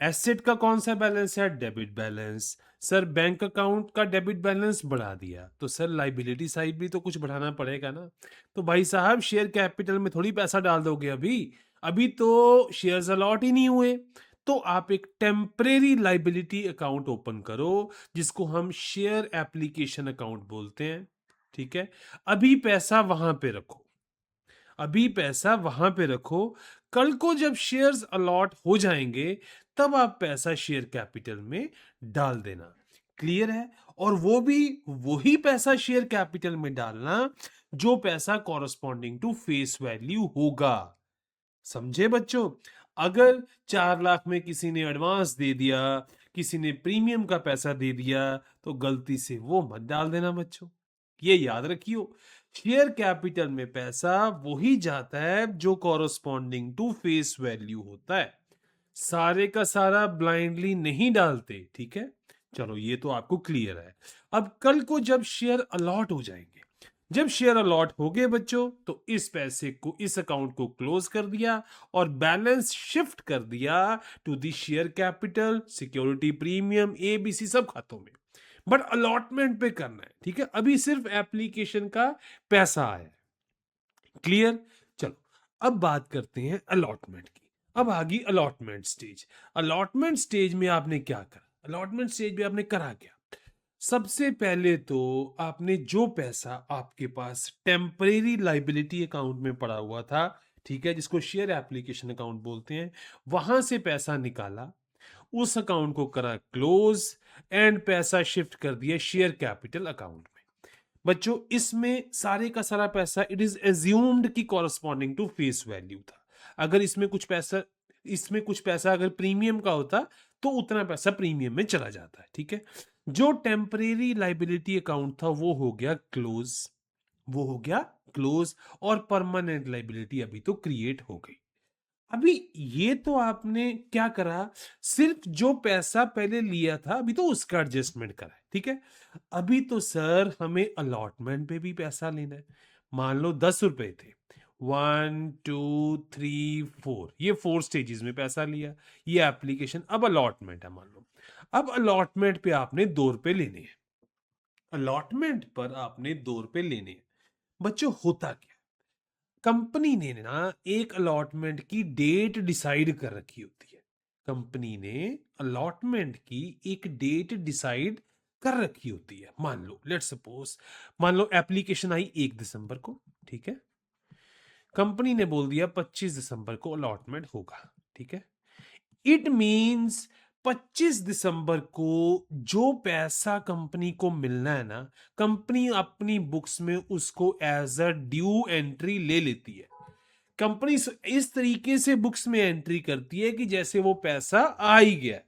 एसेट का कौन सा बैलेंस है? Debit balance. Sir bank account का डेबिट बैलेंस बढ़ा दिया, तो सर लाइबिलिटी साइड भी तो कुछ बढ़ाना पड़ेगा ना। तो भाई साहब शेयर कैपिटल में थोड़ी पैसा डाल दोगे अभी, अभी तो शेयर्स अलॉट ही नहीं हुए। तो आप एक टेम्परेरी लाइबिलिटी अकाउंट ओपन करो, जिसको हम शेयर एप्लीकेशन अकाउंट बोलते हैं। ठीक है, अभी पैसा वहां पे रखो, अभी पैसा वहां पे रखो, कल को जब शेयर्स अलॉट हो जाएंगे तब आप पैसा शेयर कैपिटल में डाल देना। क्लियर है? और वो भी वही पैसा शेयर कैपिटल में डालना जो पैसा कॉरस्पॉन्डिंग टू फेस वैल्यू होगा। समझे बच्चों? अगर 4 लाख में किसी ने एडवांस दे दिया, किसी ने प्रीमियम का पैसा दे दिया, तो गलती से वो मत डाल देना बच्चों, ये याद रखियो। शेयर कैपिटल में पैसा वही जाता है जो कॉरस्पॉन्डिंग टू फेस वैल्यू होता है, सारे का सारा ब्लाइंडली नहीं डालते। ठीक है, चलो ये तो आपको क्लियर है। अब कल को जब शेयर अलॉट हो जाएंगे, जब शेयर अलॉट हो गए बच्चों, तो इस पैसे को, इस अकाउंट को क्लोज कर दिया और बैलेंस शिफ्ट कर दिया to the share capital, security, premium, ABC सब खातों में। बट अलॉटमेंट पे करना है। ठीक है, अभी सिर्फ एप्लीकेशन का पैसा आया। क्लियर? चलो अब बात करते हैं अलॉटमेंट की। अब आ गई अलॉटमेंट स्टेज। अलॉटमेंट स्टेज में आपने क्या करा? अलॉटमेंट स्टेज में आपने करा क्या? सबसे पहले तो आपने जो पैसा आपके पास टेम्परेरी लाइबिलिटी अकाउंट में पड़ा हुआ था, ठीक है, जिसको शेयर एप्लीकेशन अकाउंट बोलते हैं, वहां से पैसा निकाला, उस अकाउंट को करा क्लोज एंड पैसा शिफ्ट कर दिया शेयर कैपिटल अकाउंट में। बच्चों इसमें सारे का सारा पैसा इट इज एज्यूम्ड की कॉरस्पॉन्डिंग टू फेस वैल्यू था। अगर इसमें कुछ पैसा अगर प्रीमियम का होता तो उतना पैसा प्रीमियम में चला जाता है। ठीक है, जो टेम्परेरी लाइबिलिटी अकाउंट था वो हो गया क्लोज, वो हो गया क्लोज, और परमानेंट लाइबिलिटी अभी तो क्रिएट हो गई। अभी ये तो आपने क्या करा, सिर्फ जो पैसा पहले लिया था अभी तो उसका एडजस्टमेंट करा है, ठीक है। अभी तो सर हमें अलॉटमेंट पे भी पैसा लेना है। मान लो 10 रुपए थे, 1 2 3 4, ये 4 स्टेजेस में पैसा लिया, ये एप्लीकेशन। अब अलॉटमेंट है, मान लो अब अलॉटमेंट पे आपने 2 रुपए लेने हैं। अलॉटमेंट पर आपने 2 रुपए लेने हैं। बच्चों होता क्या, कंपनी ने ना एक अलॉटमेंट की डेट डिसाइड कर रखी होती है। कंपनी ने अलॉटमेंट की एक डेट डिसाइड कर रखी होती है। मान लो लेट सपोज, मान लो एप्लीकेशन आई 1 दिसंबर को, ठीक है। कंपनी ने बोल दिया 25 दिसंबर को अलॉटमेंट होगा, ठीक है। इट मींस 25 दिसंबर को जो पैसा कंपनी को मिलना है ना, कंपनी अपनी बुक्स में उसको एज अ ड्यू एंट्री ले लेती है। कंपनी इस तरीके से बुक्स में एंट्री करती है कि जैसे वो पैसा आ ही गया।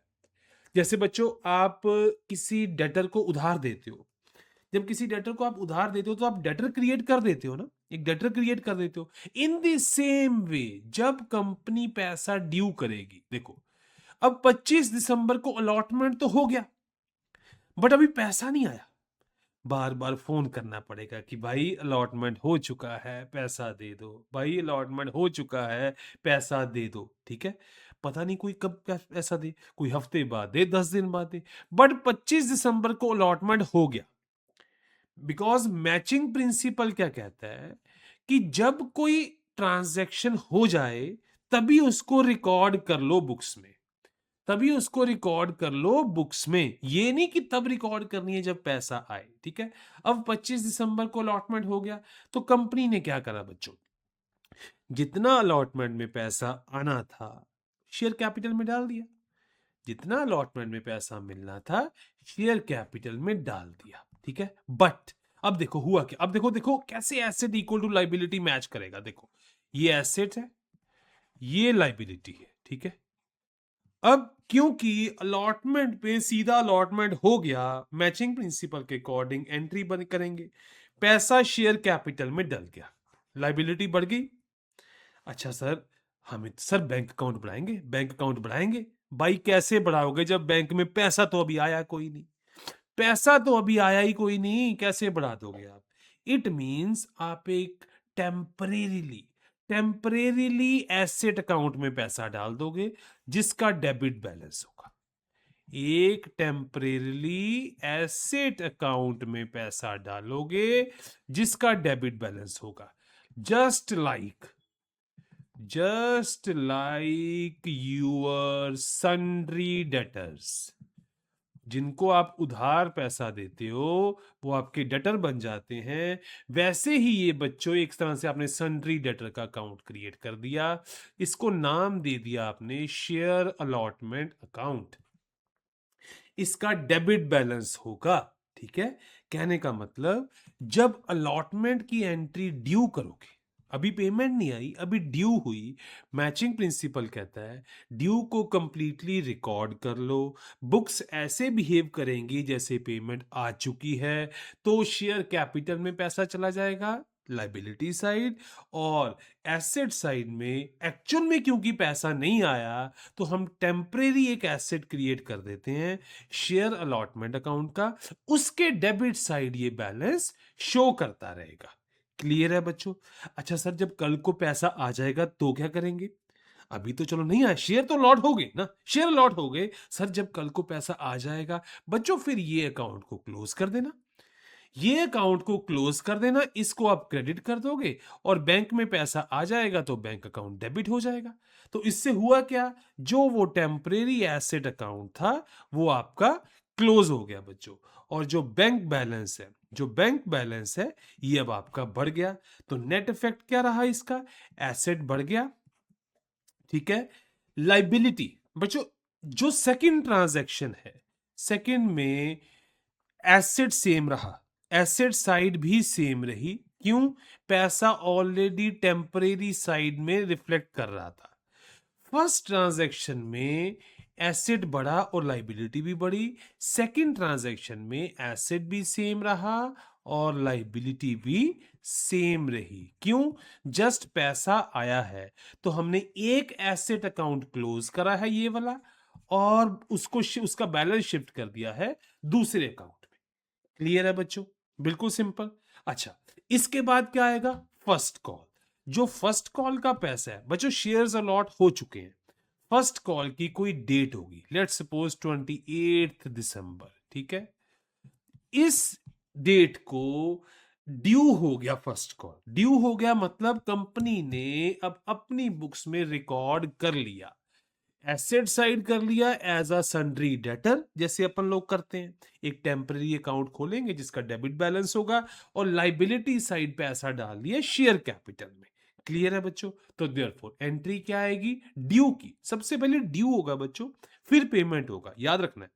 जैसे बच्चों आप किसी डेटर को उधार देते हो, जब किसी डेटर को आप उधार देते हो तो आप डेटर क्रिएट कर देते हो ना, एक डेटर क्रिएट कर देते हो। इन द सेम वे जब कंपनी पैसा ड्यू करेगी, देखो अब 25 दिसंबर को अलॉटमेंट तो हो गया, बट अभी पैसा नहीं आया। बार बार फोन करना पड़ेगा कि भाई अलॉटमेंट हो चुका है, पैसा दे दो, भाई अलॉटमेंट हो चुका है, पैसा दे दो, ठीक है। पता नहीं कोई कब पैसा दे, कोई हफ्ते बाद दे, 10 दिन बाद दे, बट 25 दिसंबर को अलॉटमेंट हो गया। बिकॉज मैचिंग प्रिंसिपल क्या कहता है कि जब कोई ट्रांजैक्शन हो जाए तभी उसको रिकॉर्ड कर लो बुक्स में, तभी उसको रिकॉर्ड कर लो बुक्स में, ये नहीं कि तब रिकॉर्ड करनी है जब पैसा आए, ठीक है। अब 25 दिसंबर को अलॉटमेंट हो गया, तो कंपनी ने क्या करा बच्चों, जितना अलॉटमेंट में पैसा आना था शेयर कैपिटल में डाल दिया, जितना अलॉटमेंट में पैसा मिलना था शेयर कैपिटल में डाल दिया, ठीक है। बट अब देखो हुआ क्या, अब देखो देखो कैसे asset equal to liability match करेगा। देखो ये एसेट है, ये लाइबिलिटी है, ठीक है। अब क्योंकि अलॉटमेंट पे सीधा अलॉटमेंट हो गया, मैचिंग प्रिंसिपल के अकॉर्डिंग एंट्री बंद करेंगे, पैसा शेयर कैपिटल में डल गया, लाइबिलिटी बढ़ गई। अच्छा सर, हमें सर बैंक अकाउंट बढ़ाएंगे, बैंक अकाउंट बढ़ाएंगे। भाई कैसे बढ़ाओगे जब बैंक में पैसा तो अभी आया कोई नहीं, पैसा तो अभी आया ही कोई नहीं, कैसे बढ़ा दोगे आप। इट मींस आप एक टेम्परेरीली टेम्परेरीली एसेट अकाउंट में पैसा डाल दोगे जिसका डेबिट बैलेंस होगा। एक टेम्परेरीली एसेट अकाउंट में पैसा डालोगे जिसका डेबिट बैलेंस होगा। Just like your sundry debtors, जिनको आप उधार पैसा देते हो वो आपके डेटर बन जाते हैं। वैसे ही ये बच्चों एक तरह से आपने सन्ड्री डेटर का अकाउंट क्रिएट कर दिया, इसको नाम दे दिया आपने शेयर अलॉटमेंट अकाउंट। इसका डेबिट बैलेंस होगा, ठीक है। कहने का मतलब जब अलॉटमेंट की एंट्री ड्यू करोगे, अभी पेमेंट नहीं आई, अभी ड्यू हुई, मैचिंग प्रिंसिपल कहता है ड्यू को कंप्लीटली रिकॉर्ड कर लो, बुक्स ऐसे बिहेव करेंगी जैसे पेमेंट आ चुकी है, तो शेयर कैपिटल में पैसा चला जाएगा लाइबिलिटी साइड, और एसेट साइड में एक्चुअल में क्योंकि पैसा नहीं आया तो हम टेम्परेरी एक एसेट क्रिएट कर देते हैं शेयर अलॉटमेंट अकाउंट का, उसके डेबिट साइड ये बैलेंस शो करता रहेगा। क्लियर है बच्चों। अच्छा सर, जब कल को पैसा आ जाएगा तो क्या करेंगे, अभी तो चलो नहीं आया, शेयर तो लॉट हो गए ना, शेयर लॉट हो गए। सर जब कल को पैसा आ जाएगा बच्चों फिर ये अकाउंट को क्लोज कर देना, ये अकाउंट को क्लोज कर देना, इसको आप क्रेडिट कर दोगे और बैंक में पैसा आ जाएगा तो बैंक अकाउंट डेबिट हो जाएगा। तो इससे हुआ क्या, जो वो टेम्परेरी एसेट अकाउंट था वो आपका क्लोज हो गया बच्चों, और जो बैंक बैलेंस है, जो बैंक बैलेंस है ये अब आपका बढ़ गया। तो नेट इफेक्ट क्या रहा इसका, एसेट बढ़ गया, ठीक है। लाइबिलिटी बच्चों, जो सेकंड ट्रांजैक्शन है, सेकंड में एसेट सेम रहा, एसेट साइड भी सेम रही, क्यों, पैसा ऑलरेडी टेम्परेरी साइड में रिफ्लेक्ट कर रहा था। फर्स्ट ट्रांजैक्शन में एसेट बढ़ा और लाइबिलिटी भी बढ़ी, सेकंड ट्रांजैक्शन में एसेट भी सेम रहा और लाइबिलिटी भी सेम रही। क्यों? जस्ट पैसा आया है तो हमने एक एसेट अकाउंट क्लोज करा है ये वाला, और उसका बैलेंस शिफ्ट कर दिया है दूसरे अकाउंट में। क्लियर है बच्चों? बिल्कुल सिंपल। अच्छा, इसके बाद क्या आएगा? First call. जो फर्स्ट कॉल का पैसा है बच्चों, शेयर्स अलॉट हो चुके हैं, फर्स्ट कॉल की कोई डेट होगी, लेट्स सपोज 28 दिसंबर, ठीक है? इस डेट को ड्यू हो गया, फर्स्ट कॉल ड्यू हो गया मतलब कंपनी ने अब अपनी बुक्स में रिकॉर्ड कर लिया, एसेट साइड कर लिया एज अ सन्ड्री डेटर, जैसे अपन लोग करते हैं। एक टेम्पररी अकाउंट खोलेंगे जिसका डेबिट बैलेंस होगा, और लाइबिलिटी साइड पे ऐसा डाल दिया शेयर कैपिटल में। क्लियर है बच्चों? तो देयरफॉर एंट्री क्या आएगी? ड्यू की। सबसे पहले ड्यू होगा बच्चों, फिर पेमेंट होगा, याद रखना है।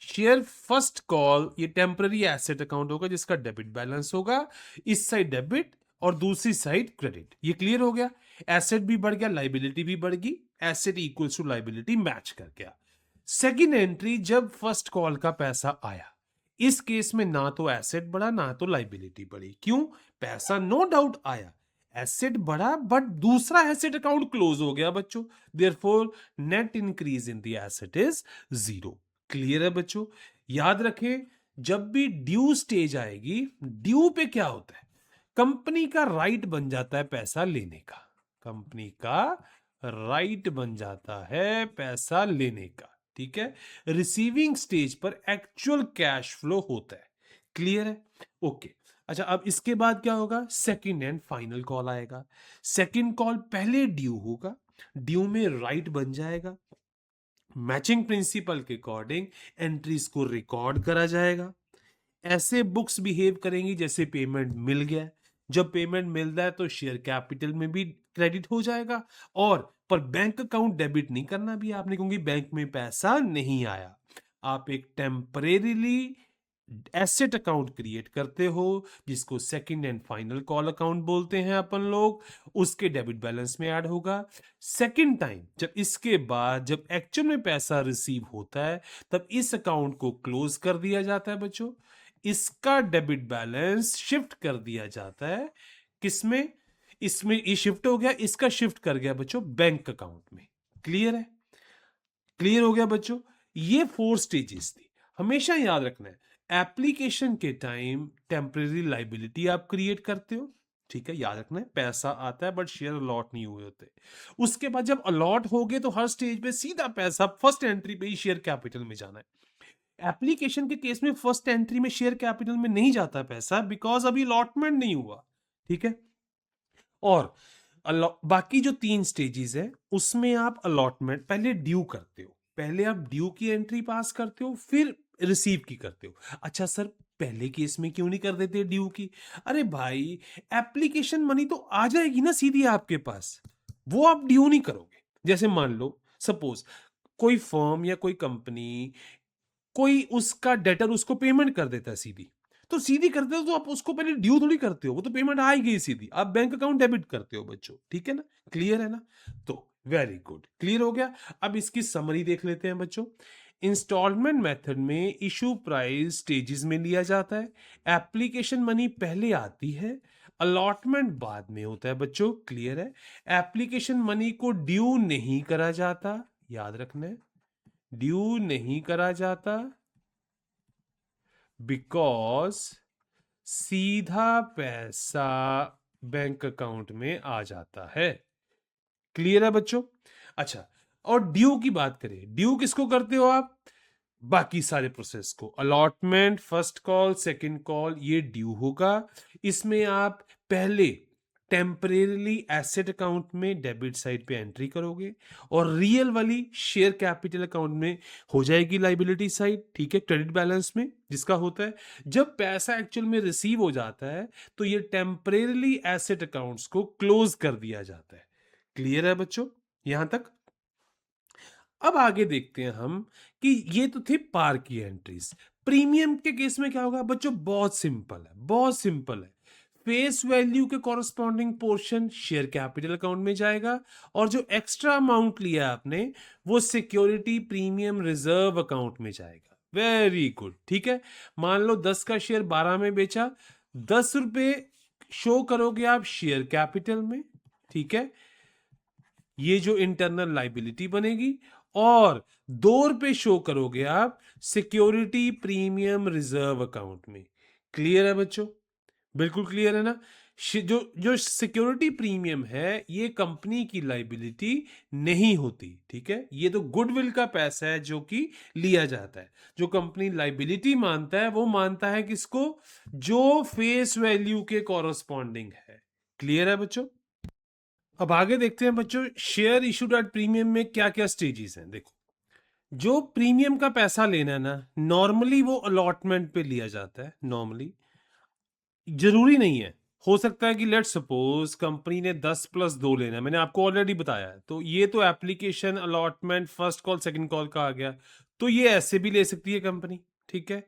शेयर फर्स्ट कॉल ये टेम्पररी एसेट अकाउंट होगा जिसका डेबिट बैलेंस होगा, इस साइड डेबिट और दूसरी साइड क्रेडिट। ये क्लियर हो गया? एसेट भी बढ़ गया, लाइबिलिटी भी बढ़ गई, asset equals to liability match कर गया। सेकेंड एंट्री, जब फर्स्ट कॉल का पैसा आया, इस केस में ना तो एसेट बढ़ा ना तो लाइबिलिटी बढ़ी। क्यों? पैसा नो डाउट आया, एसेट बढ़ा बट दूसरा एसेट अकाउंट क्लोज हो गया बच्चों, therefore net increase in the asset is 0। Clear है बच्चों? याद रखें, जब भी ड्यू स्टेज आएगी, ड्यू पे क्या होता है? कंपनी का राइट बन जाता है पैसा लेने का, कंपनी का राइट बन जाता है पैसा लेने का, ठीक है? रिसीविंग स्टेज पर एक्चुअल कैश फ्लो होता है। क्लियर है? ओके। अच्छा, अब इसके बाद क्या होगा? सेकंड एंड फाइनल कॉल आएगा। सेकंड कॉल पहले ड्यू होगा, ड्यू में राइट बन जाएगा, मैचिंग प्रिंसिपल के अकॉर्डिंग एंट्रीज को रिकॉर्ड करा जाएगा। ऐसे बुक्स बिहेव करेंगी जैसे पेमेंट मिल गया। जब पेमेंट मिलता है तो शेयर कैपिटल में भी क्रेडिट हो जाएगा, और पर बैंक अकाउंट डेबिट नहीं करना भी आपने, क्योंकि बैंक में पैसा नहीं आया। आप एक टेम्परेरीली एसेट अकाउंट क्रिएट करते हो जिसको second and final call account बोलते हैं अपन लोग, उसके डेबिट बैलेंस में ऐड होगा। सेकंड टाइम जब इसके बाद जब एक्चुअल में पैसा रिसीव होता है, तब इस अकाउंट को क्लोज कर दिया जाता है बच्चों, इसका डेबिट बैलेंस शिफ्ट कर दिया जाता है किसमें? इसमें ये शिफ्ट हो गया, इसका शिफ्ट कर गया बच्चों बैंक अकाउंट में। क्लियर है? क्लियर हो गया बच्चों? ये 4 स्टेजेस थी, हमेशा याद रखना है। एप्लीकेशन के टाइम टेम्परेरी लाइबिलिटी आप क्रिएट करते हो, ठीक है, याद रखना है, पैसा आता है बट शेयर अलॉट नहीं हुए होते। उसके बाद जब अलॉट हो गए तो हर स्टेज पे सीधा पैसा फर्स्ट एंट्री पे ही शेयर कैपिटल में जाना है। एप्लीकेशन के केस में फर्स्ट एंट्री में शेयर कैपिटल में नहीं जाता पैसा, बिकॉज अभी अलॉटमेंट नहीं हुआ, ठीक है? और बाकी जो 3 स्टेजेस है उसमें आप अलॉटमेंट पहले ड्यू करते हो, पहले आप ड्यू की एंट्री पास करते हो, फिर रिसीव की करते हो। अच्छा सर, पहले केस में क्यों नहीं कर देते ड्यू की? अरे भाई, एप्लीकेशन मनी तो आ जाएगी ना सीधी आपके पास, वो आप ड्यू नहीं करोगे। जैसे मान लो सपोज कोई फर्म या कोई कंपनी, कोई उसका डेटर उसको पेमेंट कर देता है सीधी, तो सीधी करते हो तो आप उसको पहले ड्यू थोड़ी करते हो, वो तो पेमेंट आ ही गई सीधी, आप बैंक अकाउंट डेबिट करते हो बच्चों, ठीक है ना? क्लियर है ना? तो वेरी गुड, क्लियर हो गया। अब इसकी समरी देख लेते हैं बच्चों। इंस्टॉलमेंट मेथड में इशू प्राइस स्टेजेस में लिया जाता है, एप्लीकेशन मनी पहले आती है, अलॉटमेंट बाद में होता है बच्चों। क्लियर है? एप्लीकेशन मनी को ड्यू नहीं करा जाता, याद रखना है, ड्यू नहीं करा जाता, बिकॉज सीधा पैसा बैंक अकाउंट में आ जाता है। क्लियर है बच्चों? अच्छा, और ड्यू की बात करें, ड्यू किसको करते हो आप? बाकी सारे प्रोसेस को, allotment, first call, second call, ये ड्यू होगा। इसमें आप पहले टेम्परेरीली एसेट अकाउंट में डेबिट साइड पे एंट्री करोगे, और रियल वाली शेयर कैपिटल अकाउंट में हो जाएगी लाइबिलिटी साइड, ठीक है, क्रेडिट बैलेंस में जिसका होता है। जब पैसा एक्चुअल में रिसीव हो जाता है तो ये टेम्परेरीली एसेट अकाउंट्स को क्लोज कर दिया जाता है। क्लियर है बच्चों यहां तक? अब आगे देखते हैं हम कि ये तो थे पार की एंट्रीज। प्रीमियम के केस में क्या होगा बच्चों? बहुत सिंपल है, बहुत सिंपल है। फेस वैल्यू के corresponding portion share capital account में जाएगा, और जो एक्स्ट्रा अमाउंट लिया आपने वो सिक्योरिटी प्रीमियम रिजर्व अकाउंट में जाएगा। वेरी गुड, ठीक है। मान लो 10 का शेयर 12 में बेचा, 10 रुपए शो करोगे आप शेयर कैपिटल में, ठीक है, ये जो इंटरनल लाइबिलिटी बनेगी, और 2 रुपए शो करोगे आप सिक्योरिटी प्रीमियम रिजर्व अकाउंट में। क्लियर है बच्चों? बिल्कुल क्लियर है ना? जो जो सिक्योरिटी प्रीमियम है ये कंपनी की लाइबिलिटी नहीं होती, ठीक है। ये तो गुडविल का पैसा है जो कि लिया जाता है। जो कंपनी लाइबिलिटी मानता है वो मानता है किसको? जो फेस वैल्यू के कॉरस्पॉन्डिंग है। क्लियर है बच्चों? अब आगे देखते हैं बच्चों, शेयर इशूड एट प्रीमियम में क्या क्या स्टेजेस हैं। देखो, जो प्रीमियम का पैसा लेना है ना, नॉर्मली वो अलॉटमेंट पे लिया जाता है। नॉर्मली जरूरी नहीं है, हो सकता है कि लेट सपोज कंपनी ने 10+2 लेना है, मैंने आपको ऑलरेडी बताया है, तो ये तो application allotment first call second call का आ गया, तो ये ऐसे भी ले सकती है कंपनी, ठीक है।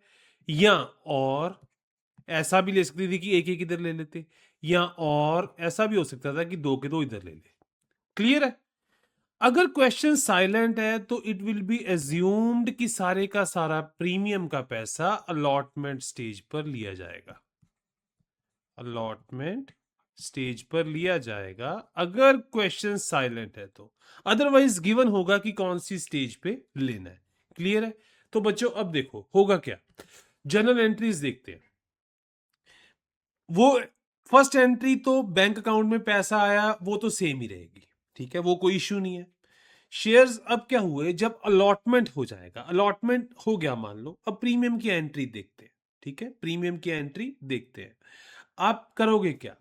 या और ऐसा भी ले सकती थी कि एक एक इधर ले लेते, या और ऐसा भी हो सकता था कि 2 के 2 इधर ले ले। क्लियर है? अगर क्वेश्चन साइलेंट है तो इट विल बी एज्यूम्ड कि सारे का सारा प्रीमियम का पैसा अलॉटमेंट स्टेज पर लिया जाएगा। अलॉटमेंट स्टेज पर लिया जाएगा अगर क्वेश्चन साइलेंट है तो, अदरवाइज गिवन होगा कि कौन सी स्टेज पे लेना है। क्लियर है? तो बच्चों अब देखो होगा क्या, जर्नल एंट्रीज देखते हैं। वो फर्स्ट एंट्री तो बैंक अकाउंट में पैसा आया वो तो सेम ही रहेगी, ठीक है, वो कोई इश्यू नहीं है। शेयर्स अब क्या हुए, जब अलॉटमेंट हो जाएगा, अलॉटमेंट हो गया मान लो, अब प्रीमियम की एंट्री देखते हैं, ठीक है, प्रीमियम की एंट्री देखते हैं। आप करोगे क्या,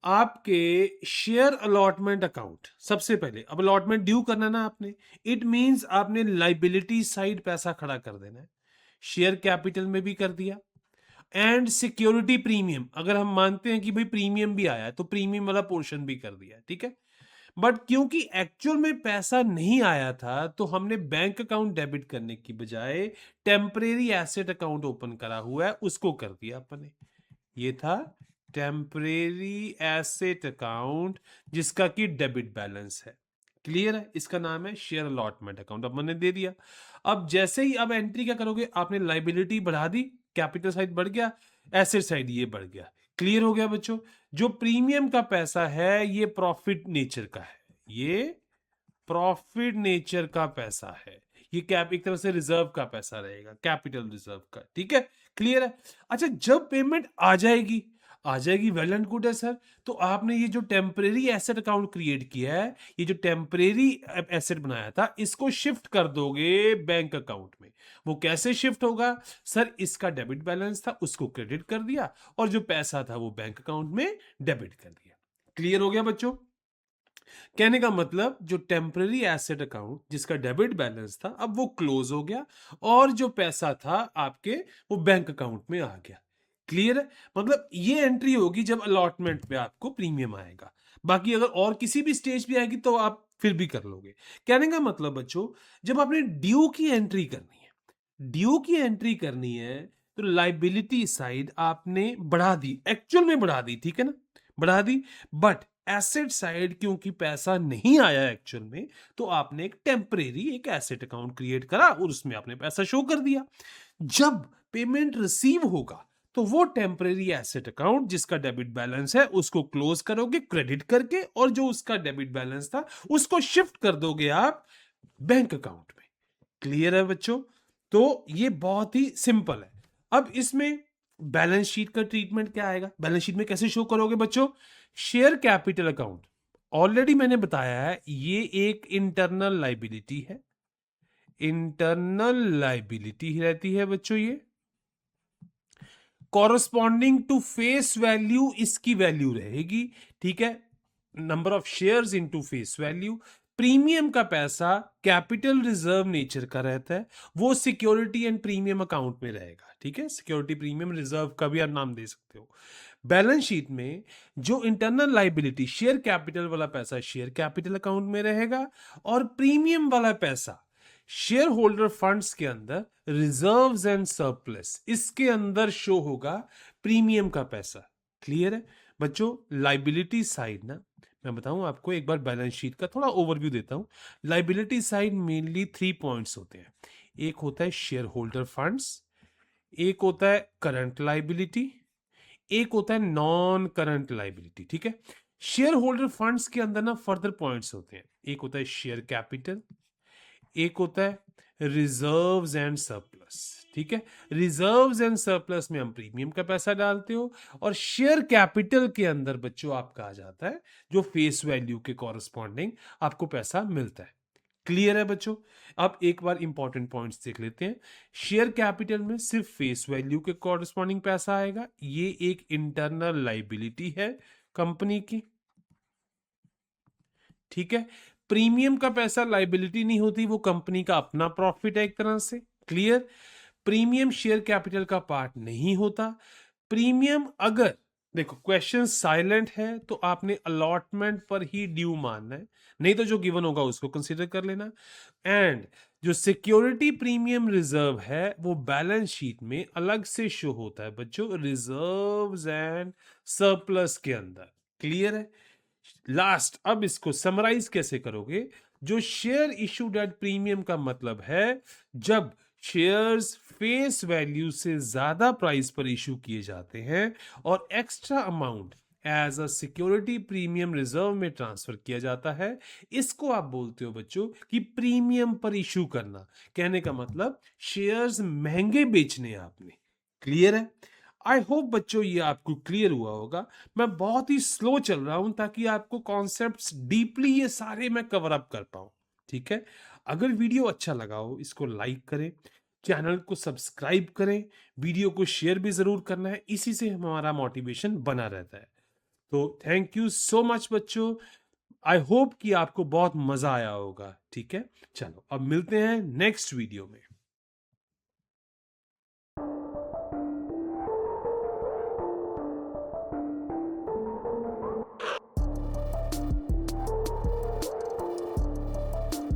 आपके शेयर अलॉटमेंट अकाउंट, सबसे पहले अब अलॉटमेंट ड्यू करना ना आपने, इट मींस आपने लाइबिलिटी साइड पैसा खड़ा कर देना है। शेयर कैपिटल में भी कर दिया, एंड सिक्योरिटी प्रीमियम, अगर हम मानते हैं कि भाई प्रीमियम भी आया है तो प्रीमियम वाला पोर्शन भी कर दिया, ठीक है। बट क्योंकि एक्चुअल में पैसा नहीं आया था तो हमने बैंक अकाउंट डेबिट करने की बजाय टेम्परेरी एसेट अकाउंट ओपन करा हुआ है उसको कर दिया अपने। ये था टेम्परेरी एसेट अकाउंट जिसका कि डेबिट बैलेंस है। क्लियर है? इसका नाम है शेयर अलॉटमेंट अकाउंट, अब मैंने दे दिया। अब जैसे ही अब एंट्री क्या करोगे, आपने लाइबिलिटी बढ़ा दी, कैपिटल साइड बढ़ गया, एसेट साइड ये बढ़ गया। क्लियर हो गया बच्चों? जो प्रीमियम का पैसा है ये प्रॉफिट नेचर का है, ये प्रॉफिट नेचर का पैसा है, ये कैप एक तरह से रिजर्व का पैसा रहेगा, कैपिटल रिजर्व का, ठीक है। क्लियर है? अच्छा, जब पेमेंट आ जाएगी, आ जाएगी, वेल एंड गुड है सर। तो आपने ये जो टेम्परेरी एसेट अकाउंट क्रिएट किया है, ये जो टेम्परेरी एसेट बनाया था, इसको शिफ्ट कर दोगे बैंक अकाउंट में। वो कैसे शिफ्ट होगा सर? इसका डेबिट बैलेंस था उसको क्रेडिट कर दिया, और जो पैसा था वो बैंक अकाउंट में डेबिट कर दिया। क्लियर हो गया बच्चों? कहने का मतलब जो टेम्पररी एसेट अकाउंट जिसका डेबिट बैलेंस था अब वो क्लोज हो गया, और जो पैसा था आपके वो बैंक अकाउंट में आ गया। क्लियर है? मतलब ये एंट्री होगी जब अलॉटमेंट पे आपको प्रीमियम आएगा। बाकी अगर और किसी भी स्टेज पे आएगी तो आप फिर भी कर लोगे। कहने का मतलब बच्चों, जब आपने ड्यू की एंट्री करनी है, ड्यू की एंट्री करनी है, तो लाइबिलिटी साइड आपने बढ़ा दी, एक्चुअल में बढ़ा दी, ठीक है ना, बढ़ा दी। बट एसेट साइड क्योंकि पैसा नहीं आया एक्चुअल में, तो आपने एक टेम्परेरी एक एसेट अकाउंट क्रिएट करा और उसमें आपने पैसा शो कर दिया। जब पेमेंट रिसीव होगा तो वो टेम्परेरी एसेट अकाउंट जिसका डेबिट बैलेंस है उसको क्लोज करोगे क्रेडिट करके, और जो उसका डेबिट बैलेंस था उसको शिफ्ट कर दोगे आप बैंक अकाउंट में। क्लियर है बच्चों? तो ये बहुत ही सिंपल है। अब इसमें बैलेंस शीट का ट्रीटमेंट क्या आएगा, बैलेंस शीट में कैसे शो करोगे बच्चों? शेयर कैपिटल अकाउंट, ऑलरेडी मैंने बताया है ये एक इंटरनल लाइबिलिटी है, इंटरनल लाइबिलिटी रहती है बच्चों। ये कॉरस्पॉन्डिंग टू फेस वैल्यू इसकी वैल्यू रहेगी, ठीक है, number of shares into face value. Premium का पैसा कैपिटल रिजर्व नेचर का रहता है, वो सिक्योरिटी एंड प्रीमियम अकाउंट में रहेगा, ठीक है, सिक्योरिटी प्रीमियम रिजर्व का भी आप नाम दे सकते हो। बैलेंस शीट में जो इंटरनल लाइबिलिटी शेयर कैपिटल वाला पैसा शेयर कैपिटल अकाउंट में रहेगा, और प्रीमियम वाला पैसा शेयर होल्डर फंड्स के अंदर रिजर्व्स एंड सरप्लस इसके अंदर शो होगा प्रीमियम का पैसा। क्लियर है बच्चों? लाइबिलिटी साइड ना, मैं बताऊं आपको एक बार बैलेंस शीट का थोड़ा ओवरव्यू देता हूं। लाइबिलिटी साइड मेनली 3 पॉइंट्स होते हैं। एक होता है शेयर होल्डर फंड्स, एक होता है करंट लाइबिलिटी, एक होता है नॉन करंट लाइबिलिटी। ठीक है, शेयर होल्डर फंड्स के अंदर ना फर्दर पॉइंट्स होते हैं। एक होता है शेयर कैपिटल, एक होता है रिजर्व्स एंड सरप्लस। ठीक है, रिजर्व्स एंड सरप्लस में हम प्रीमियम का पैसा डालते हो, और शेयर कैपिटल के अंदर बच्चों आपका आ जाता है जो फेस वैल्यू के कॉरस्पॉन्डिंग आपको पैसा मिलता है। क्लियर है बच्चों? अब एक बार इंपॉर्टेंट पॉइंट्स देख लेते हैं। शेयर कैपिटल में सिर्फ फेस वैल्यू के कॉरस्पॉन्डिंग पैसा आएगा, ये एक इंटरनल लाइबिलिटी है कंपनी की। ठीक है, प्रीमियम का पैसा लाइबिलिटी नहीं होती, वो कंपनी का अपना प्रॉफिट है एक तरह से। क्लियर? प्रीमियम शेयर कैपिटल का पार्ट नहीं होता। प्रीमियम अगर देखो क्वेश्चन साइलेंट है तो आपने अलॉटमेंट पर ही ड्यू मानना है, नहीं तो जो गिवन होगा उसको कंसीडर कर लेना। एंड जो सिक्योरिटी प्रीमियम रिजर्व है वो बैलेंस शीट में अलग से शो होता है बच्चों, रिजर्व्स एंड सरप्लस के अंदर। क्लियर है? लास्ट, अब इसको समराइज कैसे करोगे? जो शेयर इशूड एट प्रीमियम का मतलब है जब शेयर्स फेस वैल्यू से ज्यादा प्राइस पर इशू किए जाते हैं और extra amount as a security premium reserve में ट्रांसफर किया जाता है, इसको आप बोलते हो बच्चों कि प्रीमियम पर इशू करना। कहने का मतलब शेयर्स महंगे बेचने हैं आपने। क्लियर है? आई होप बच्चों ये आपको क्लियर हुआ होगा। मैं बहुत ही स्लो चल रहा हूं ताकि आपको कॉन्सेप्ट्स डीपली ये सारे मैं कवर अप कर पाऊं। ठीक है, अगर वीडियो अच्छा लगा हो इसको लाइक करें, चैनल को सब्सक्राइब करें, वीडियो को शेयर भी जरूर करना है, इसी से हमारा मोटिवेशन बना रहता है। तो थैंक यू सो मच बच्चों, आई होप कि आपको बहुत मजा आया होगा। ठीक है, चलो अब मिलते हैं नेक्स्ट वीडियो में।